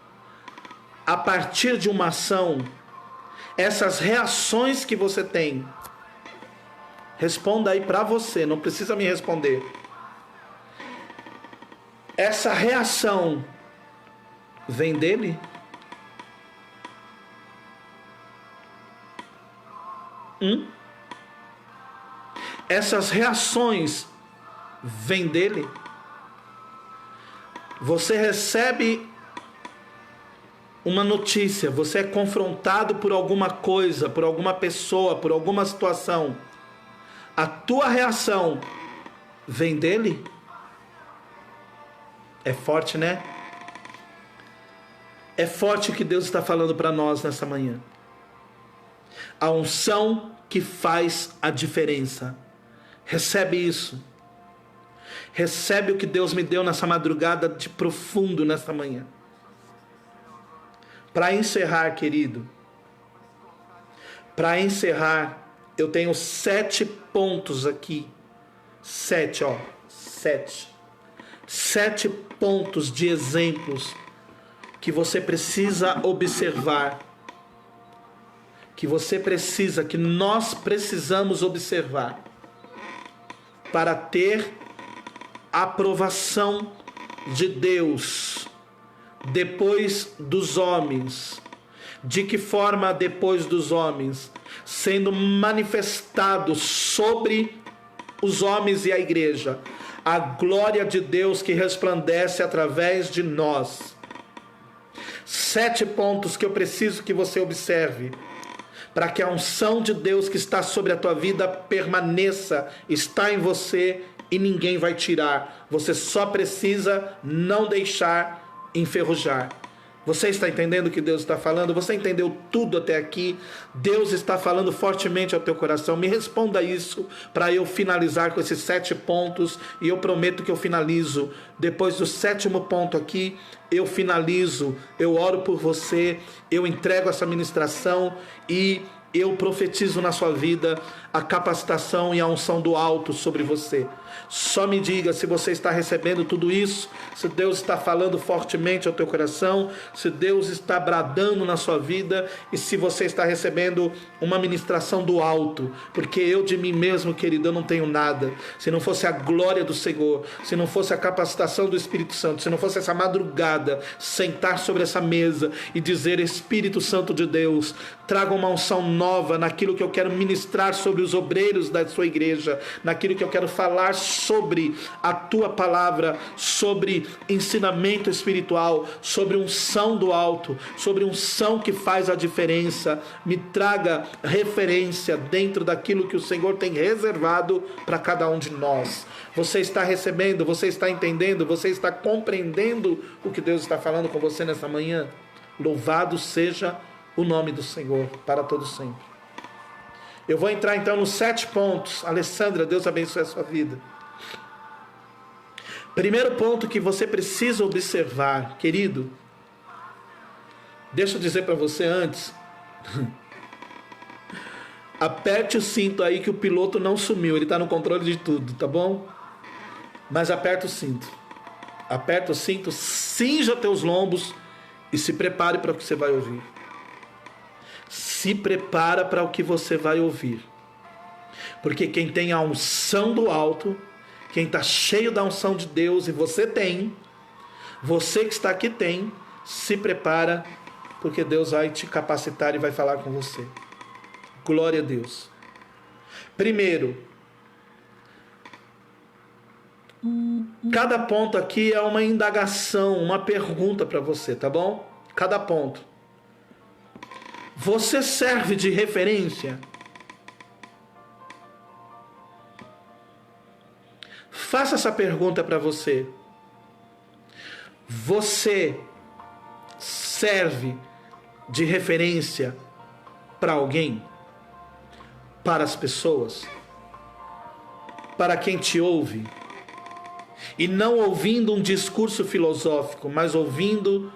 a partir de uma ação, essas reações que você tem, responda aí para você, não precisa me responder. Essa reação vem dele? Essas reações vêm dele? Você recebe uma notícia, você é confrontado por alguma coisa, por alguma pessoa, por alguma situação. A tua reação vem dele? É forte, né? É forte o que Deus está falando para nós nessa manhã. A unção que faz a diferença. Recebe isso. Recebe o que Deus me deu nessa madrugada de profundo nessa manhã. Para encerrar, querido. Para encerrar, eu tenho 7 pontos aqui. 7, ó. 7. 7 pontos de exemplos que você precisa observar. Que nós precisamos observar para ter a aprovação de Deus depois dos homens. De que forma depois dos homens? Sendo manifestado sobre os homens e a igreja a glória de Deus que resplandece através de nós. 7 pontos que eu preciso que você observe para que a unção de Deus que está sobre a tua vida permaneça, está em você e ninguém vai tirar. Você só precisa não deixar enferrujar. Você está entendendo o que Deus está falando? Você entendeu tudo até aqui? Deus está falando fortemente ao teu coração. Me responda isso para eu finalizar com esses 7 pontos. E eu prometo que eu finalizo. Depois do 7º ponto aqui, eu finalizo. Eu oro por você. Eu entrego essa ministração e eu profetizo na sua vida a capacitação e a unção do alto sobre você. Só me diga se você está recebendo tudo isso, se Deus está falando fortemente ao teu coração, se Deus está bradando na sua vida e se você está recebendo uma ministração do alto. Porque eu de mim mesmo, querido, eu não tenho nada. Se não fosse a glória do Senhor, se não fosse a capacitação do Espírito Santo, se não fosse essa madrugada, sentar sobre essa mesa e dizer: Espírito Santo de Deus, traga uma unção nova naquilo que eu quero ministrar sobre os obreiros da sua igreja, naquilo que eu quero falar sobre a tua palavra, sobre ensinamento espiritual, sobre unção do alto, sobre unção que faz a diferença. Me traga referência dentro daquilo que o Senhor tem reservado para cada um de nós. Você está recebendo, você está entendendo, você está compreendendo o que Deus está falando com você nessa manhã? Louvado seja o nome do Senhor para todo sempre. Eu vou entrar então nos 7 pontos. Alessandra, Deus abençoe a sua vida. Primeiro ponto que você precisa observar, querido. Deixa eu dizer para você antes. Aperte o cinto aí que o piloto não sumiu. Ele está no controle de tudo, tá bom? Mas aperta o cinto. Aperta o cinto, cinja teus lombos e se prepare para o que você vai ouvir. Se prepara para o que você vai ouvir. Porque quem tem a unção do alto, quem está cheio da unção de Deus, e você tem, você que está aqui tem, se prepara, porque Deus vai te capacitar e vai falar com você. Glória a Deus. Primeiro, cada ponto aqui é uma indagação, uma pergunta para você, tá bom? Cada ponto. Você serve de referência? Faça essa pergunta para você. Você serve de referência para alguém? Para as pessoas? Para quem te ouve? E não ouvindo um discurso filosófico, mas ouvindo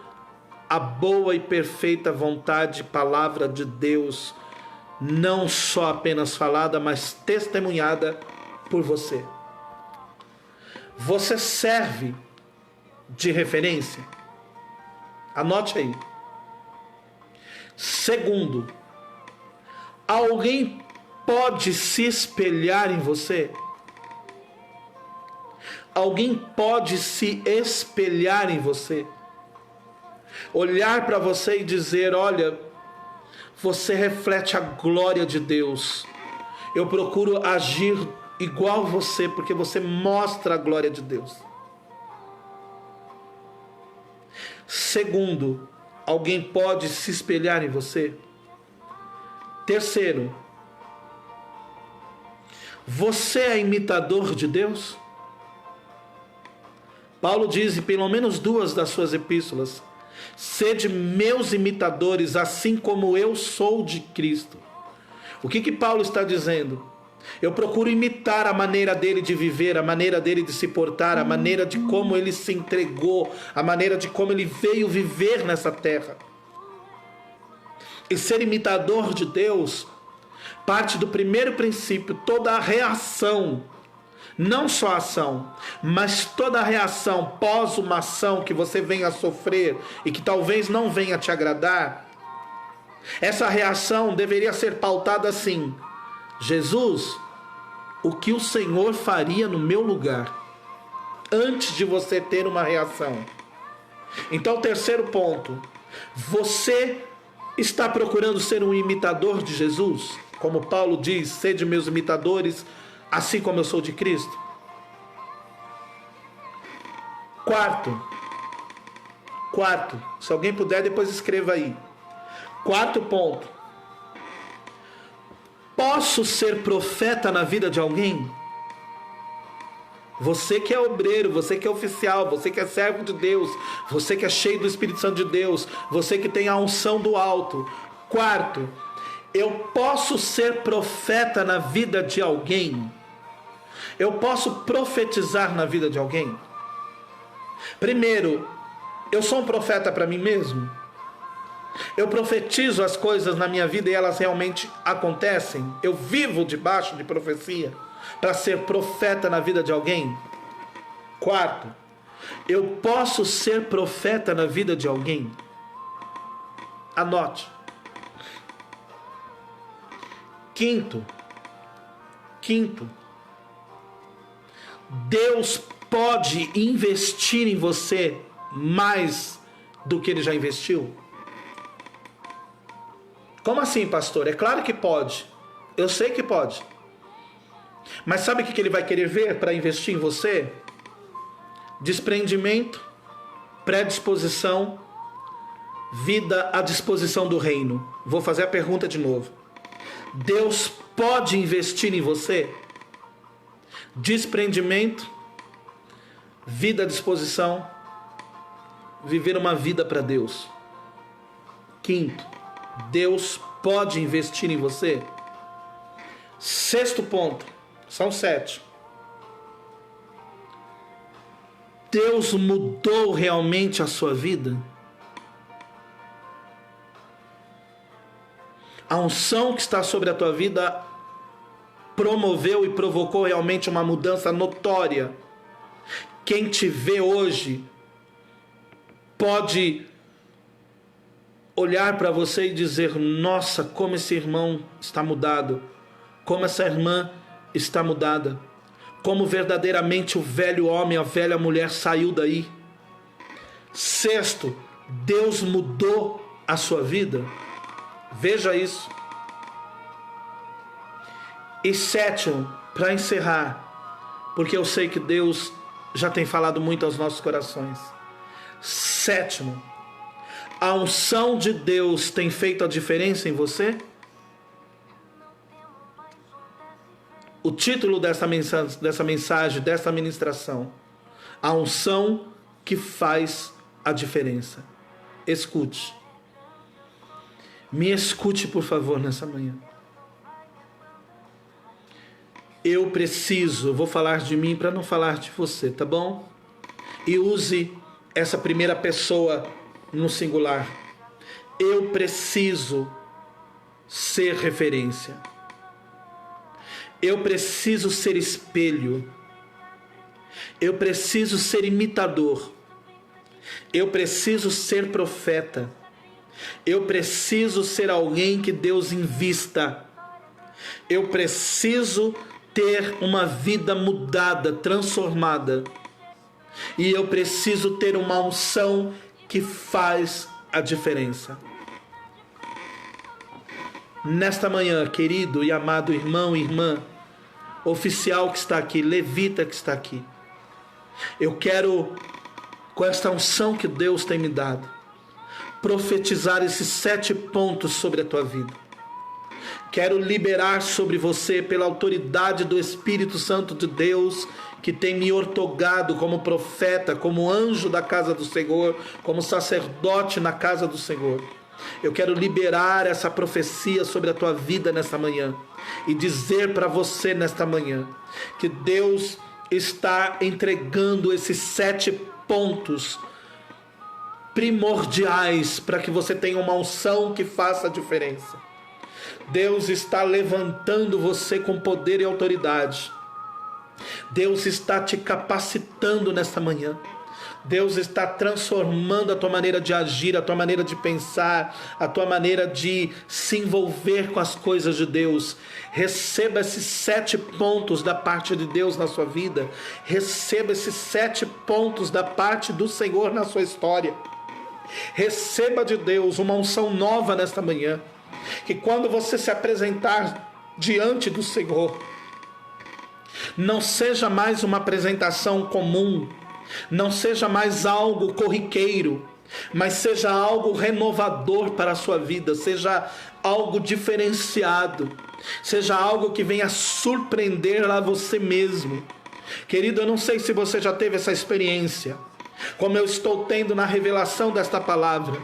a boa e perfeita vontade, palavra de Deus, não só apenas falada, mas testemunhada por você. Você serve de referência? Anote aí. Segundo, alguém pode se espelhar em você? Alguém pode se espelhar em você? Olhar para você e dizer: olha, você reflete a glória de Deus. Eu procuro agir igual você, porque você mostra a glória de Deus. Segundo, alguém pode se espelhar em você? Terceiro, você é imitador de Deus? Paulo diz em pelo menos 2 das suas epístolas: sede meus imitadores, assim como eu sou de Cristo. O que Paulo está dizendo? Eu procuro imitar a maneira dele de viver, a maneira dele de se portar, a maneira de como ele se entregou, a maneira de como ele veio viver nessa terra. E ser imitador de Deus parte do primeiro princípio: toda a reação, não só a ação, mas toda a reação pós uma ação que você venha a sofrer e que talvez não venha te agradar, essa reação deveria ser pautada assim: Jesus, o que o Senhor faria no meu lugar? Antes de você ter uma reação. Então, terceiro ponto: você está procurando ser um imitador de Jesus? Como Paulo diz: sede meus imitadores, assim como eu sou de Cristo. Quarto, se alguém puder, depois escreva aí. Quarto ponto: posso ser profeta na vida de alguém? Você que é obreiro, você que é oficial, você que é servo de Deus, você que é cheio do Espírito Santo de Deus, você que tem a unção do alto. Quarto, eu posso ser profeta na vida de alguém? Eu posso profetizar na vida de alguém? Primeiro, eu sou um profeta para mim mesmo? Eu profetizo as coisas na minha vida e elas realmente acontecem? Eu vivo debaixo de profecia para ser profeta na vida de alguém? Quarto, eu posso ser profeta na vida de alguém? Anote. Quinto, Deus pode investir em você mais do que Ele já investiu? Como assim, pastor? É claro que pode. Eu sei que pode. Mas sabe o que Ele vai querer ver para investir em você? Desprendimento, predisposição, vida à disposição do reino. Vou fazer a pergunta de novo. Deus pode investir em você? Desprendimento, vida à disposição, viver uma vida para Deus. Quinto, Deus pode investir em você? Sexto ponto, são 7. Deus mudou realmente a sua vida? A unção que está sobre a tua vida promoveu e provocou realmente uma mudança notória. Quem te vê hoje pode olhar para você e dizer: nossa, como esse irmão está mudado, como essa irmã está mudada, como verdadeiramente o velho homem, a velha mulher saiu daí. Sexto, Deus mudou a sua vida? Veja isso. E sétimo, para encerrar, porque eu sei que Deus já tem falado muito aos nossos corações. Sétimo, a unção de Deus tem feito a diferença em você? O título dessa mensagem, dessa ministração: a unção que faz a diferença. Escute. Me escute, por favor, nessa manhã. Eu preciso, vou falar de mim para não falar de você, tá bom? E use essa primeira pessoa no singular. Eu preciso ser referência. Eu preciso ser espelho. Eu preciso ser imitador. Eu preciso ser profeta. Eu preciso ser alguém que Deus invista. Eu preciso ter uma vida mudada, transformada. E eu preciso ter uma unção que faz a diferença. Nesta manhã, querido e amado irmão e irmã, oficial que está aqui, levita que está aqui, eu quero, com esta unção que Deus tem me dado, profetizar esses 7 pontos sobre a tua vida. Quero liberar sobre você, pela autoridade do Espírito Santo de Deus, que tem me ortogado como profeta, como anjo da casa do Senhor, como sacerdote na casa do Senhor. Eu quero liberar essa profecia sobre a tua vida nesta manhã e dizer para você nesta manhã que Deus está entregando esses 7 pontos primordiais para que você tenha uma unção que faça a diferença. Deus está levantando você com poder e autoridade. Deus está te capacitando nesta manhã. Deus está transformando a tua maneira de agir, a tua maneira de pensar, a tua maneira de se envolver com as coisas de Deus. Receba esses 7 pontos da parte de Deus na sua vida. Receba esses 7 pontos da parte do Senhor na sua história. Receba de Deus uma unção nova nesta manhã. Que quando você se apresentar diante do Senhor, não seja mais uma apresentação comum, não seja mais algo corriqueiro, mas seja algo renovador para a sua vida, seja algo diferenciado, seja algo que venha surpreender a você mesmo. Querido, eu não sei se você já teve essa experiência, como eu estou tendo na revelação desta palavra.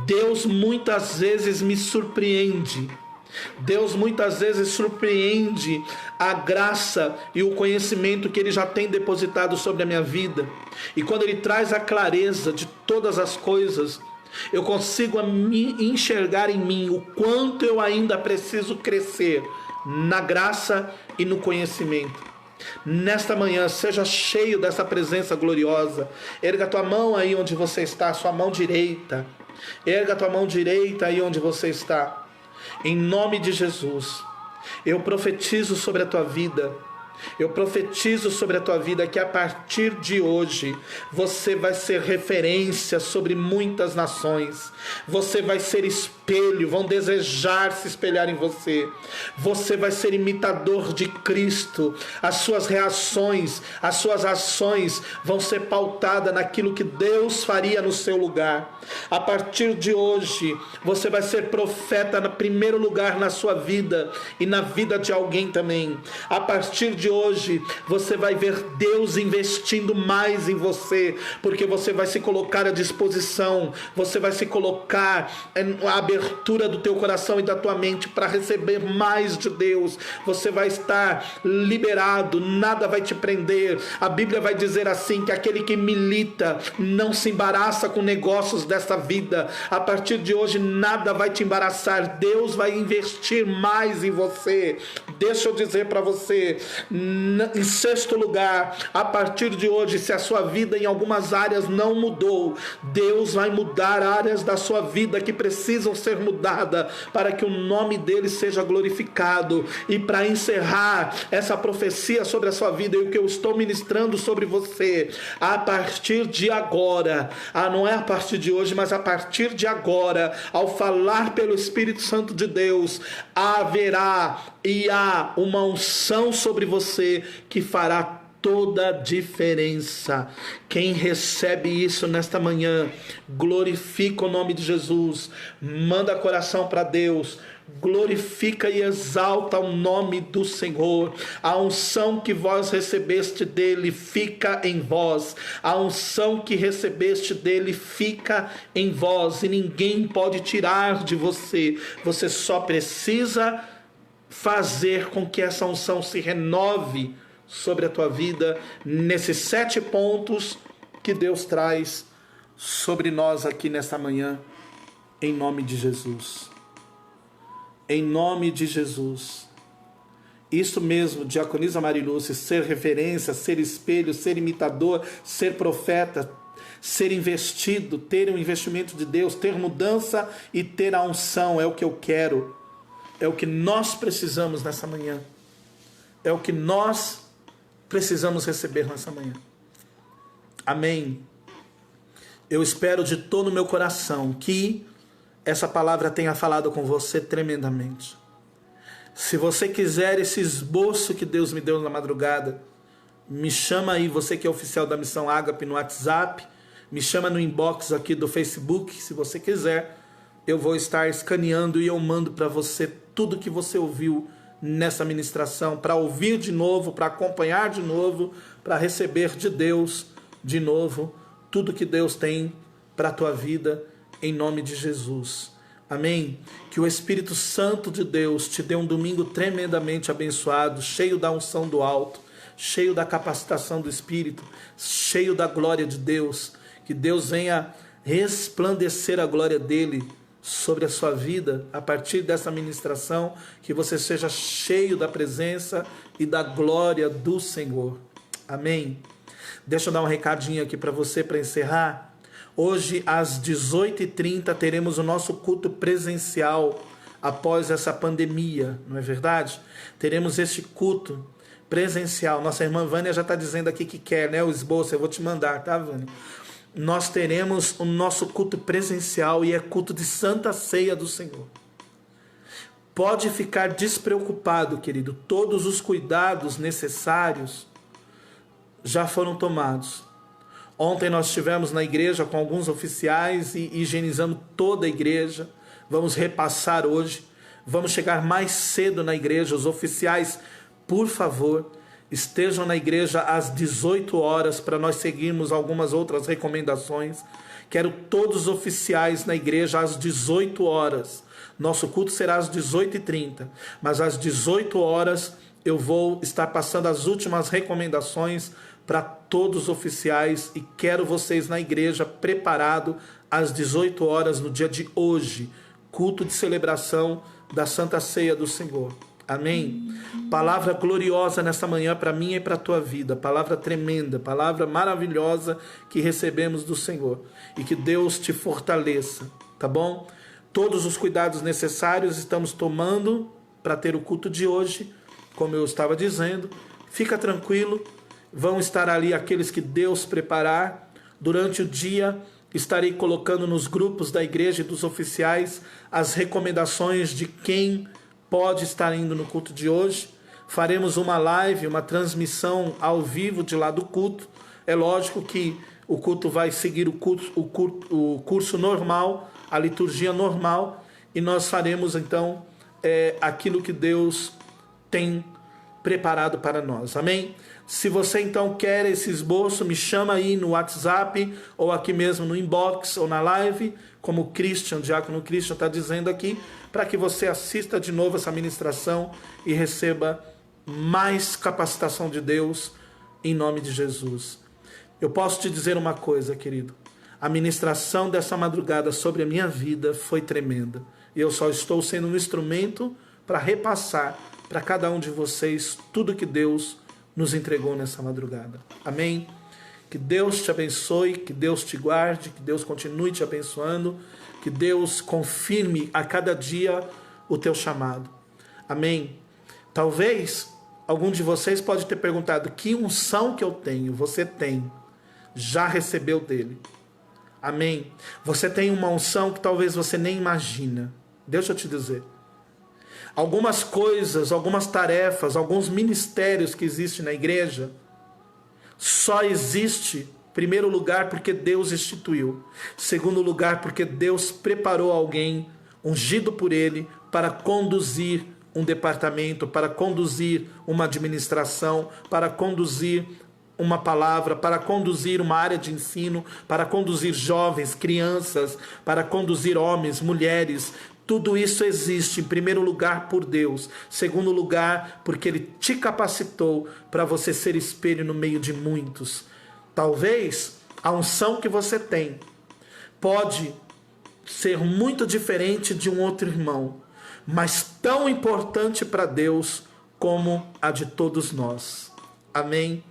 Deus muitas vezes me surpreende. Deus muitas vezes surpreende a graça e o conhecimento que Ele já tem depositado sobre a minha vida. E quando Ele traz a clareza de todas as coisas, eu consigo me enxergar em mim o quanto eu ainda preciso crescer na graça e no conhecimento. Nesta manhã, seja cheio dessa presença gloriosa. Erga a tua mão aí onde você está, a sua mão direita. Erga a tua mão direita aí onde você está. Em nome de Jesus, eu profetizo sobre a tua vida. Eu profetizo sobre a tua vida que a partir de hoje você vai ser referência sobre muitas nações. Você vai ser espelho, vão desejar se espelhar em você. Você vai ser imitador de Cristo. As suas reações, as suas ações vão ser pautadas naquilo que Deus faria no seu lugar. A partir de hoje, você vai ser profeta no primeiro lugar na sua vida e na vida de alguém também. A partir de hoje, você vai ver Deus investindo mais em você, porque você vai se colocar à disposição, você vai se colocar na abertura do teu coração e da tua mente para receber mais de Deus. Você vai estar liberado, nada vai te prender. A Bíblia vai dizer assim, que aquele que milita não se embaraça com negócios desta vida. A partir de hoje, nada vai te embaraçar. Deus vai investir mais em você. Deixa eu dizer para você, em sexto lugar, a partir de hoje, se a sua vida em algumas áreas não mudou, Deus vai mudar áreas da sua vida que precisam ser mudadas para que o nome dele seja glorificado. E para encerrar essa profecia sobre a sua vida e o que eu estou ministrando sobre você, a partir de agora, não é a partir de hoje, mas a partir de agora, ao falar pelo Espírito Santo de Deus, haverá e há uma unção sobre você que fará toda a diferença. Quem recebe isso nesta manhã, glorifica o nome de Jesus, manda coração para Deus, glorifica e exalta o nome do Senhor. A unção que vós recebeste dele fica em vós. A unção que recebeste dele fica em vós e ninguém pode tirar de você. Você só precisa fazer com que essa unção se renove sobre a tua vida nesses 7 pontos que Deus traz sobre nós aqui nesta manhã, em nome de Jesus. Em nome de Jesus. Isso mesmo, diaconisa Marilúcia, ser referência, ser espelho, ser imitador, ser profeta, ser investido, ter o investimento de Deus, ter mudança e ter a unção. É o que eu quero, é o que nós precisamos nessa manhã, é o que nós precisamos receber nessa manhã. Amém. Eu espero de todo o meu coração que essa palavra tenha falado com você tremendamente. Se você quiser esse esboço que Deus me deu na madrugada, me chama aí, você que é oficial da Missão Ágape, no WhatsApp, me chama no inbox aqui do Facebook, se você quiser, eu vou estar escaneando e eu mando para você tudo que você ouviu nessa ministração, para ouvir de novo, para acompanhar de novo, para receber de Deus de novo tudo que Deus tem para a tua vida, em nome de Jesus. Amém? Que o Espírito Santo de Deus te dê um domingo tremendamente abençoado, cheio da unção do alto, cheio da capacitação do Espírito, cheio da glória de Deus. Que Deus venha resplandecer a glória dele sobre a sua vida a partir dessa ministração, que você seja cheio da presença e da glória do Senhor. Amém? Deixa eu dar um recadinho aqui para você para encerrar. Hoje às 18h30 teremos o nosso culto presencial após essa pandemia, não é verdade? Teremos este culto presencial. Nossa irmã Vânia já está dizendo aqui que quer, né? O esboço, eu vou te mandar, tá, Vânia? Nós teremos o nosso culto presencial e é culto de Santa Ceia do Senhor. Pode ficar despreocupado, querido. Todos os cuidados necessários já foram tomados. Ontem nós estivemos na igreja com alguns oficiais e higienizando toda a igreja. Vamos repassar hoje. Vamos chegar mais cedo na igreja. Os oficiais, por favor, estejam na igreja às 18 horas para nós seguirmos algumas outras recomendações. Quero todos os oficiais na igreja às 18 horas. Nosso culto será às 18h30, mas às 18 horas eu vou estar passando as últimas recomendações para todos os oficiais e quero vocês na igreja preparado às 18 horas no dia de hoje, culto de celebração da Santa Ceia do Senhor. Amém? Palavra gloriosa nessa manhã para mim e para a tua vida. Palavra tremenda, palavra maravilhosa que recebemos do Senhor. E que Deus te fortaleça, tá bom? Todos os cuidados necessários estamos tomando para ter o culto de hoje, como eu estava dizendo. Fica tranquilo, vão estar ali aqueles que Deus preparar. Durante o dia estarei colocando nos grupos da igreja e dos oficiais as recomendações de quem pode estar indo no culto de hoje. Faremos uma live, uma transmissão ao vivo de lá do culto. É lógico que o culto vai seguir o curso normal, a liturgia normal, e nós faremos então aquilo que Deus tem preparado para nós. Amém? Se você então quer esse esboço, me chama aí no WhatsApp ou aqui mesmo no inbox ou na live, como o diácono Christian está dizendo aqui, para que você assista de novo essa ministração e receba mais capacitação de Deus em nome de Jesus. Eu posso te dizer uma coisa, querido. A ministração dessa madrugada sobre a minha vida foi tremenda. E eu só estou sendo um instrumento para repassar para cada um de vocês tudo que Deus nos entregou nessa madrugada. Amém? Que Deus te abençoe, que Deus te guarde, que Deus continue te abençoando, que Deus confirme a cada dia o teu chamado. Amém? Talvez algum de vocês pode ter perguntado: que unção que eu tenho? Você tem, já recebeu dele. Amém? Você tem uma unção que talvez você nem imagina. Deixa eu te dizer. Algumas coisas, algumas tarefas, alguns ministérios que existem na igreja, só existe, em primeiro lugar, porque Deus instituiu. Segundo lugar, porque Deus preparou alguém, ungido por Ele, para conduzir um departamento, para conduzir uma administração, para conduzir uma palavra, para conduzir uma área de ensino, para conduzir jovens, crianças, para conduzir homens, mulheres. Tudo isso existe, em primeiro lugar, por Deus. Segundo lugar, porque Ele te capacitou para você ser espelho no meio de muitos. Talvez a unção que você tem pode ser muito diferente de um outro irmão, mas tão importante para Deus como a de todos nós. Amém?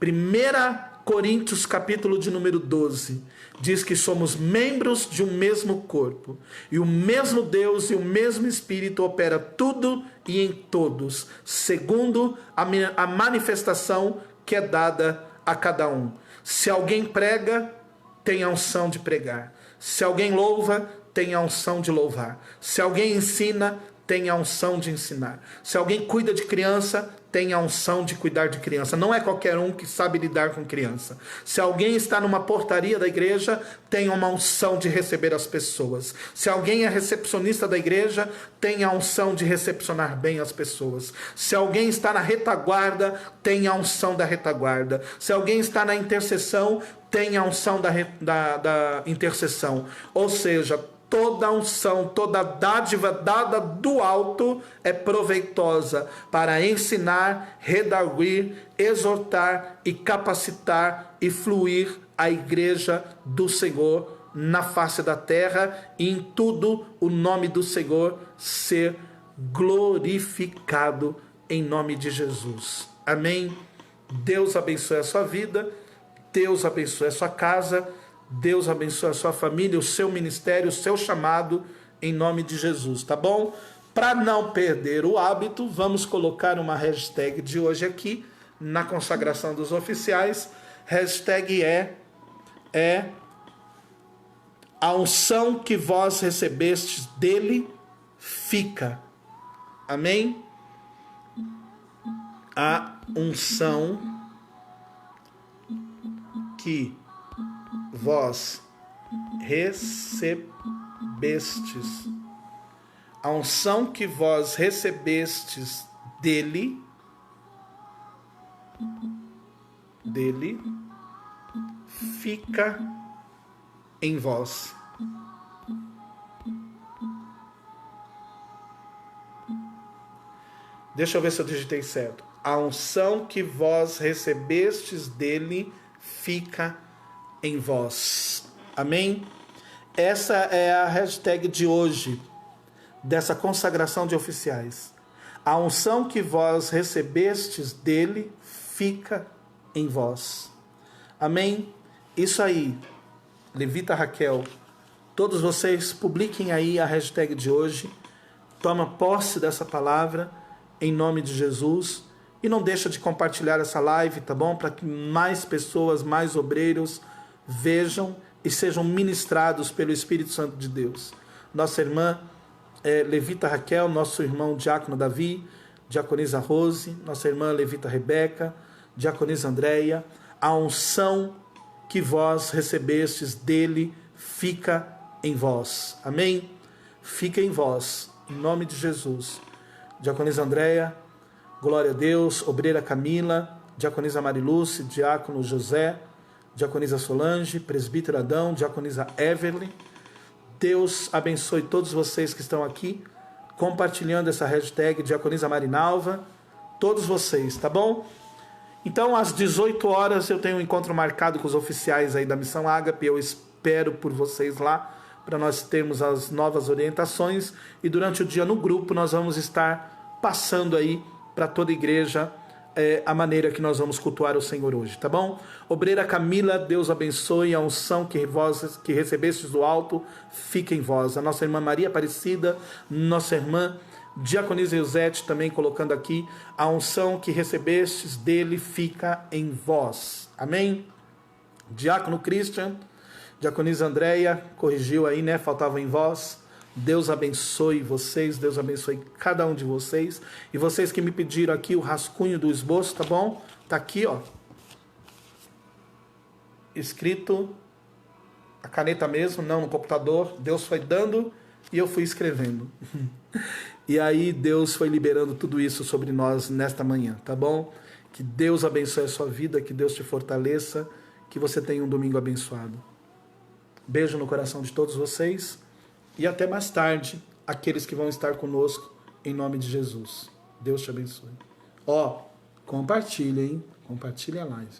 Primeira Coríntios, capítulo de número 12, diz que somos membros de um mesmo corpo, e o mesmo Deus e o mesmo Espírito opera tudo e em todos, segundo a manifestação que é dada a cada um. Se alguém prega, tem a unção de pregar. Se alguém louva, tem a unção de louvar. Se alguém ensina, tem a unção de ensinar. Se alguém cuida de criança, tem a unção de cuidar de criança. Não é qualquer um que sabe lidar com criança. Se alguém está numa portaria da igreja, tem uma unção de receber as pessoas. Se alguém é recepcionista da igreja, tem a unção de recepcionar bem as pessoas. Se alguém está na retaguarda, tem a unção da retaguarda. Se alguém está na intercessão, tem a unção da intercessão. Ou seja, toda unção, toda dádiva dada do alto é proveitosa para ensinar, redarguir, exortar e capacitar e fluir a igreja do Senhor na face da terra, e em tudo o nome do Senhor ser glorificado em nome de Jesus. Amém? Deus abençoe a sua vida, Deus abençoe a sua casa, Deus abençoe a sua família, o seu ministério, o seu chamado, em nome de Jesus, tá bom? Para não perder o hábito, vamos colocar uma hashtag de hoje aqui, na consagração dos oficiais. Hashtag é a unção que vós recebestes dele fica. Amém? A unção que vós recebestes, a unção que vós recebestes dele fica em vós. Deixa eu ver se eu digitei certo. A unção que vós recebestes dele fica em vós. Amém? Essa é a hashtag de hoje, dessa consagração de oficiais. A unção que vós recebestes dele fica em vós. Amém? Isso aí, Levita Raquel, todos vocês publiquem aí a hashtag de hoje, toma posse dessa palavra, em nome de Jesus, e não deixa de compartilhar essa live, tá bom? Para que mais pessoas, mais obreiros vejam e sejam ministrados pelo Espírito Santo de Deus. Nossa irmã Levita Raquel, nosso irmão Diácono Davi, Diaconisa Rose, nossa irmã Levita Rebeca, Diaconisa Andréia, a unção que vós recebestes dele fica em vós. Amém? Fica em vós, em nome de Jesus. Diaconisa Andréia, glória a Deus, obreira Camila, Diaconisa Marilúcia, Diácono José, Diaconisa Solange, presbítero Adão, Diaconisa Everly. Deus abençoe todos vocês que estão aqui, compartilhando essa hashtag, Diaconisa Marinalva, todos vocês, tá bom? Então, às 18 horas, eu tenho um encontro marcado com os oficiais aí da Missão Ágape, eu espero por vocês lá, para nós termos as novas orientações, e durante o dia no grupo nós vamos estar passando aí para toda a igreja a maneira que nós vamos cultuar o Senhor hoje, tá bom? Obreira Camila, Deus abençoe, a unção que vós que recebestes do alto, fica em vós. A nossa irmã Maria Aparecida, nossa irmã Diaconisa Eusete também colocando aqui, a unção que recebestes dele fica em vós. Amém? Diácono Christian, Diaconisa Andréia, corrigiu aí, né? Faltava em vós. Deus abençoe vocês, Deus abençoe cada um de vocês. E vocês que me pediram aqui o rascunho do esboço, tá bom? Tá aqui, ó. Escrito, a caneta mesmo, não no computador. Deus foi dando e eu fui escrevendo. E aí Deus foi liberando tudo isso sobre nós nesta manhã, tá bom? Que Deus abençoe a sua vida, que Deus te fortaleça, que você tenha um domingo abençoado. Beijo no coração de todos vocês. E até mais tarde, aqueles que vão estar conosco, em nome de Jesus. Deus te abençoe. Ó, compartilha, hein? Compartilha a live.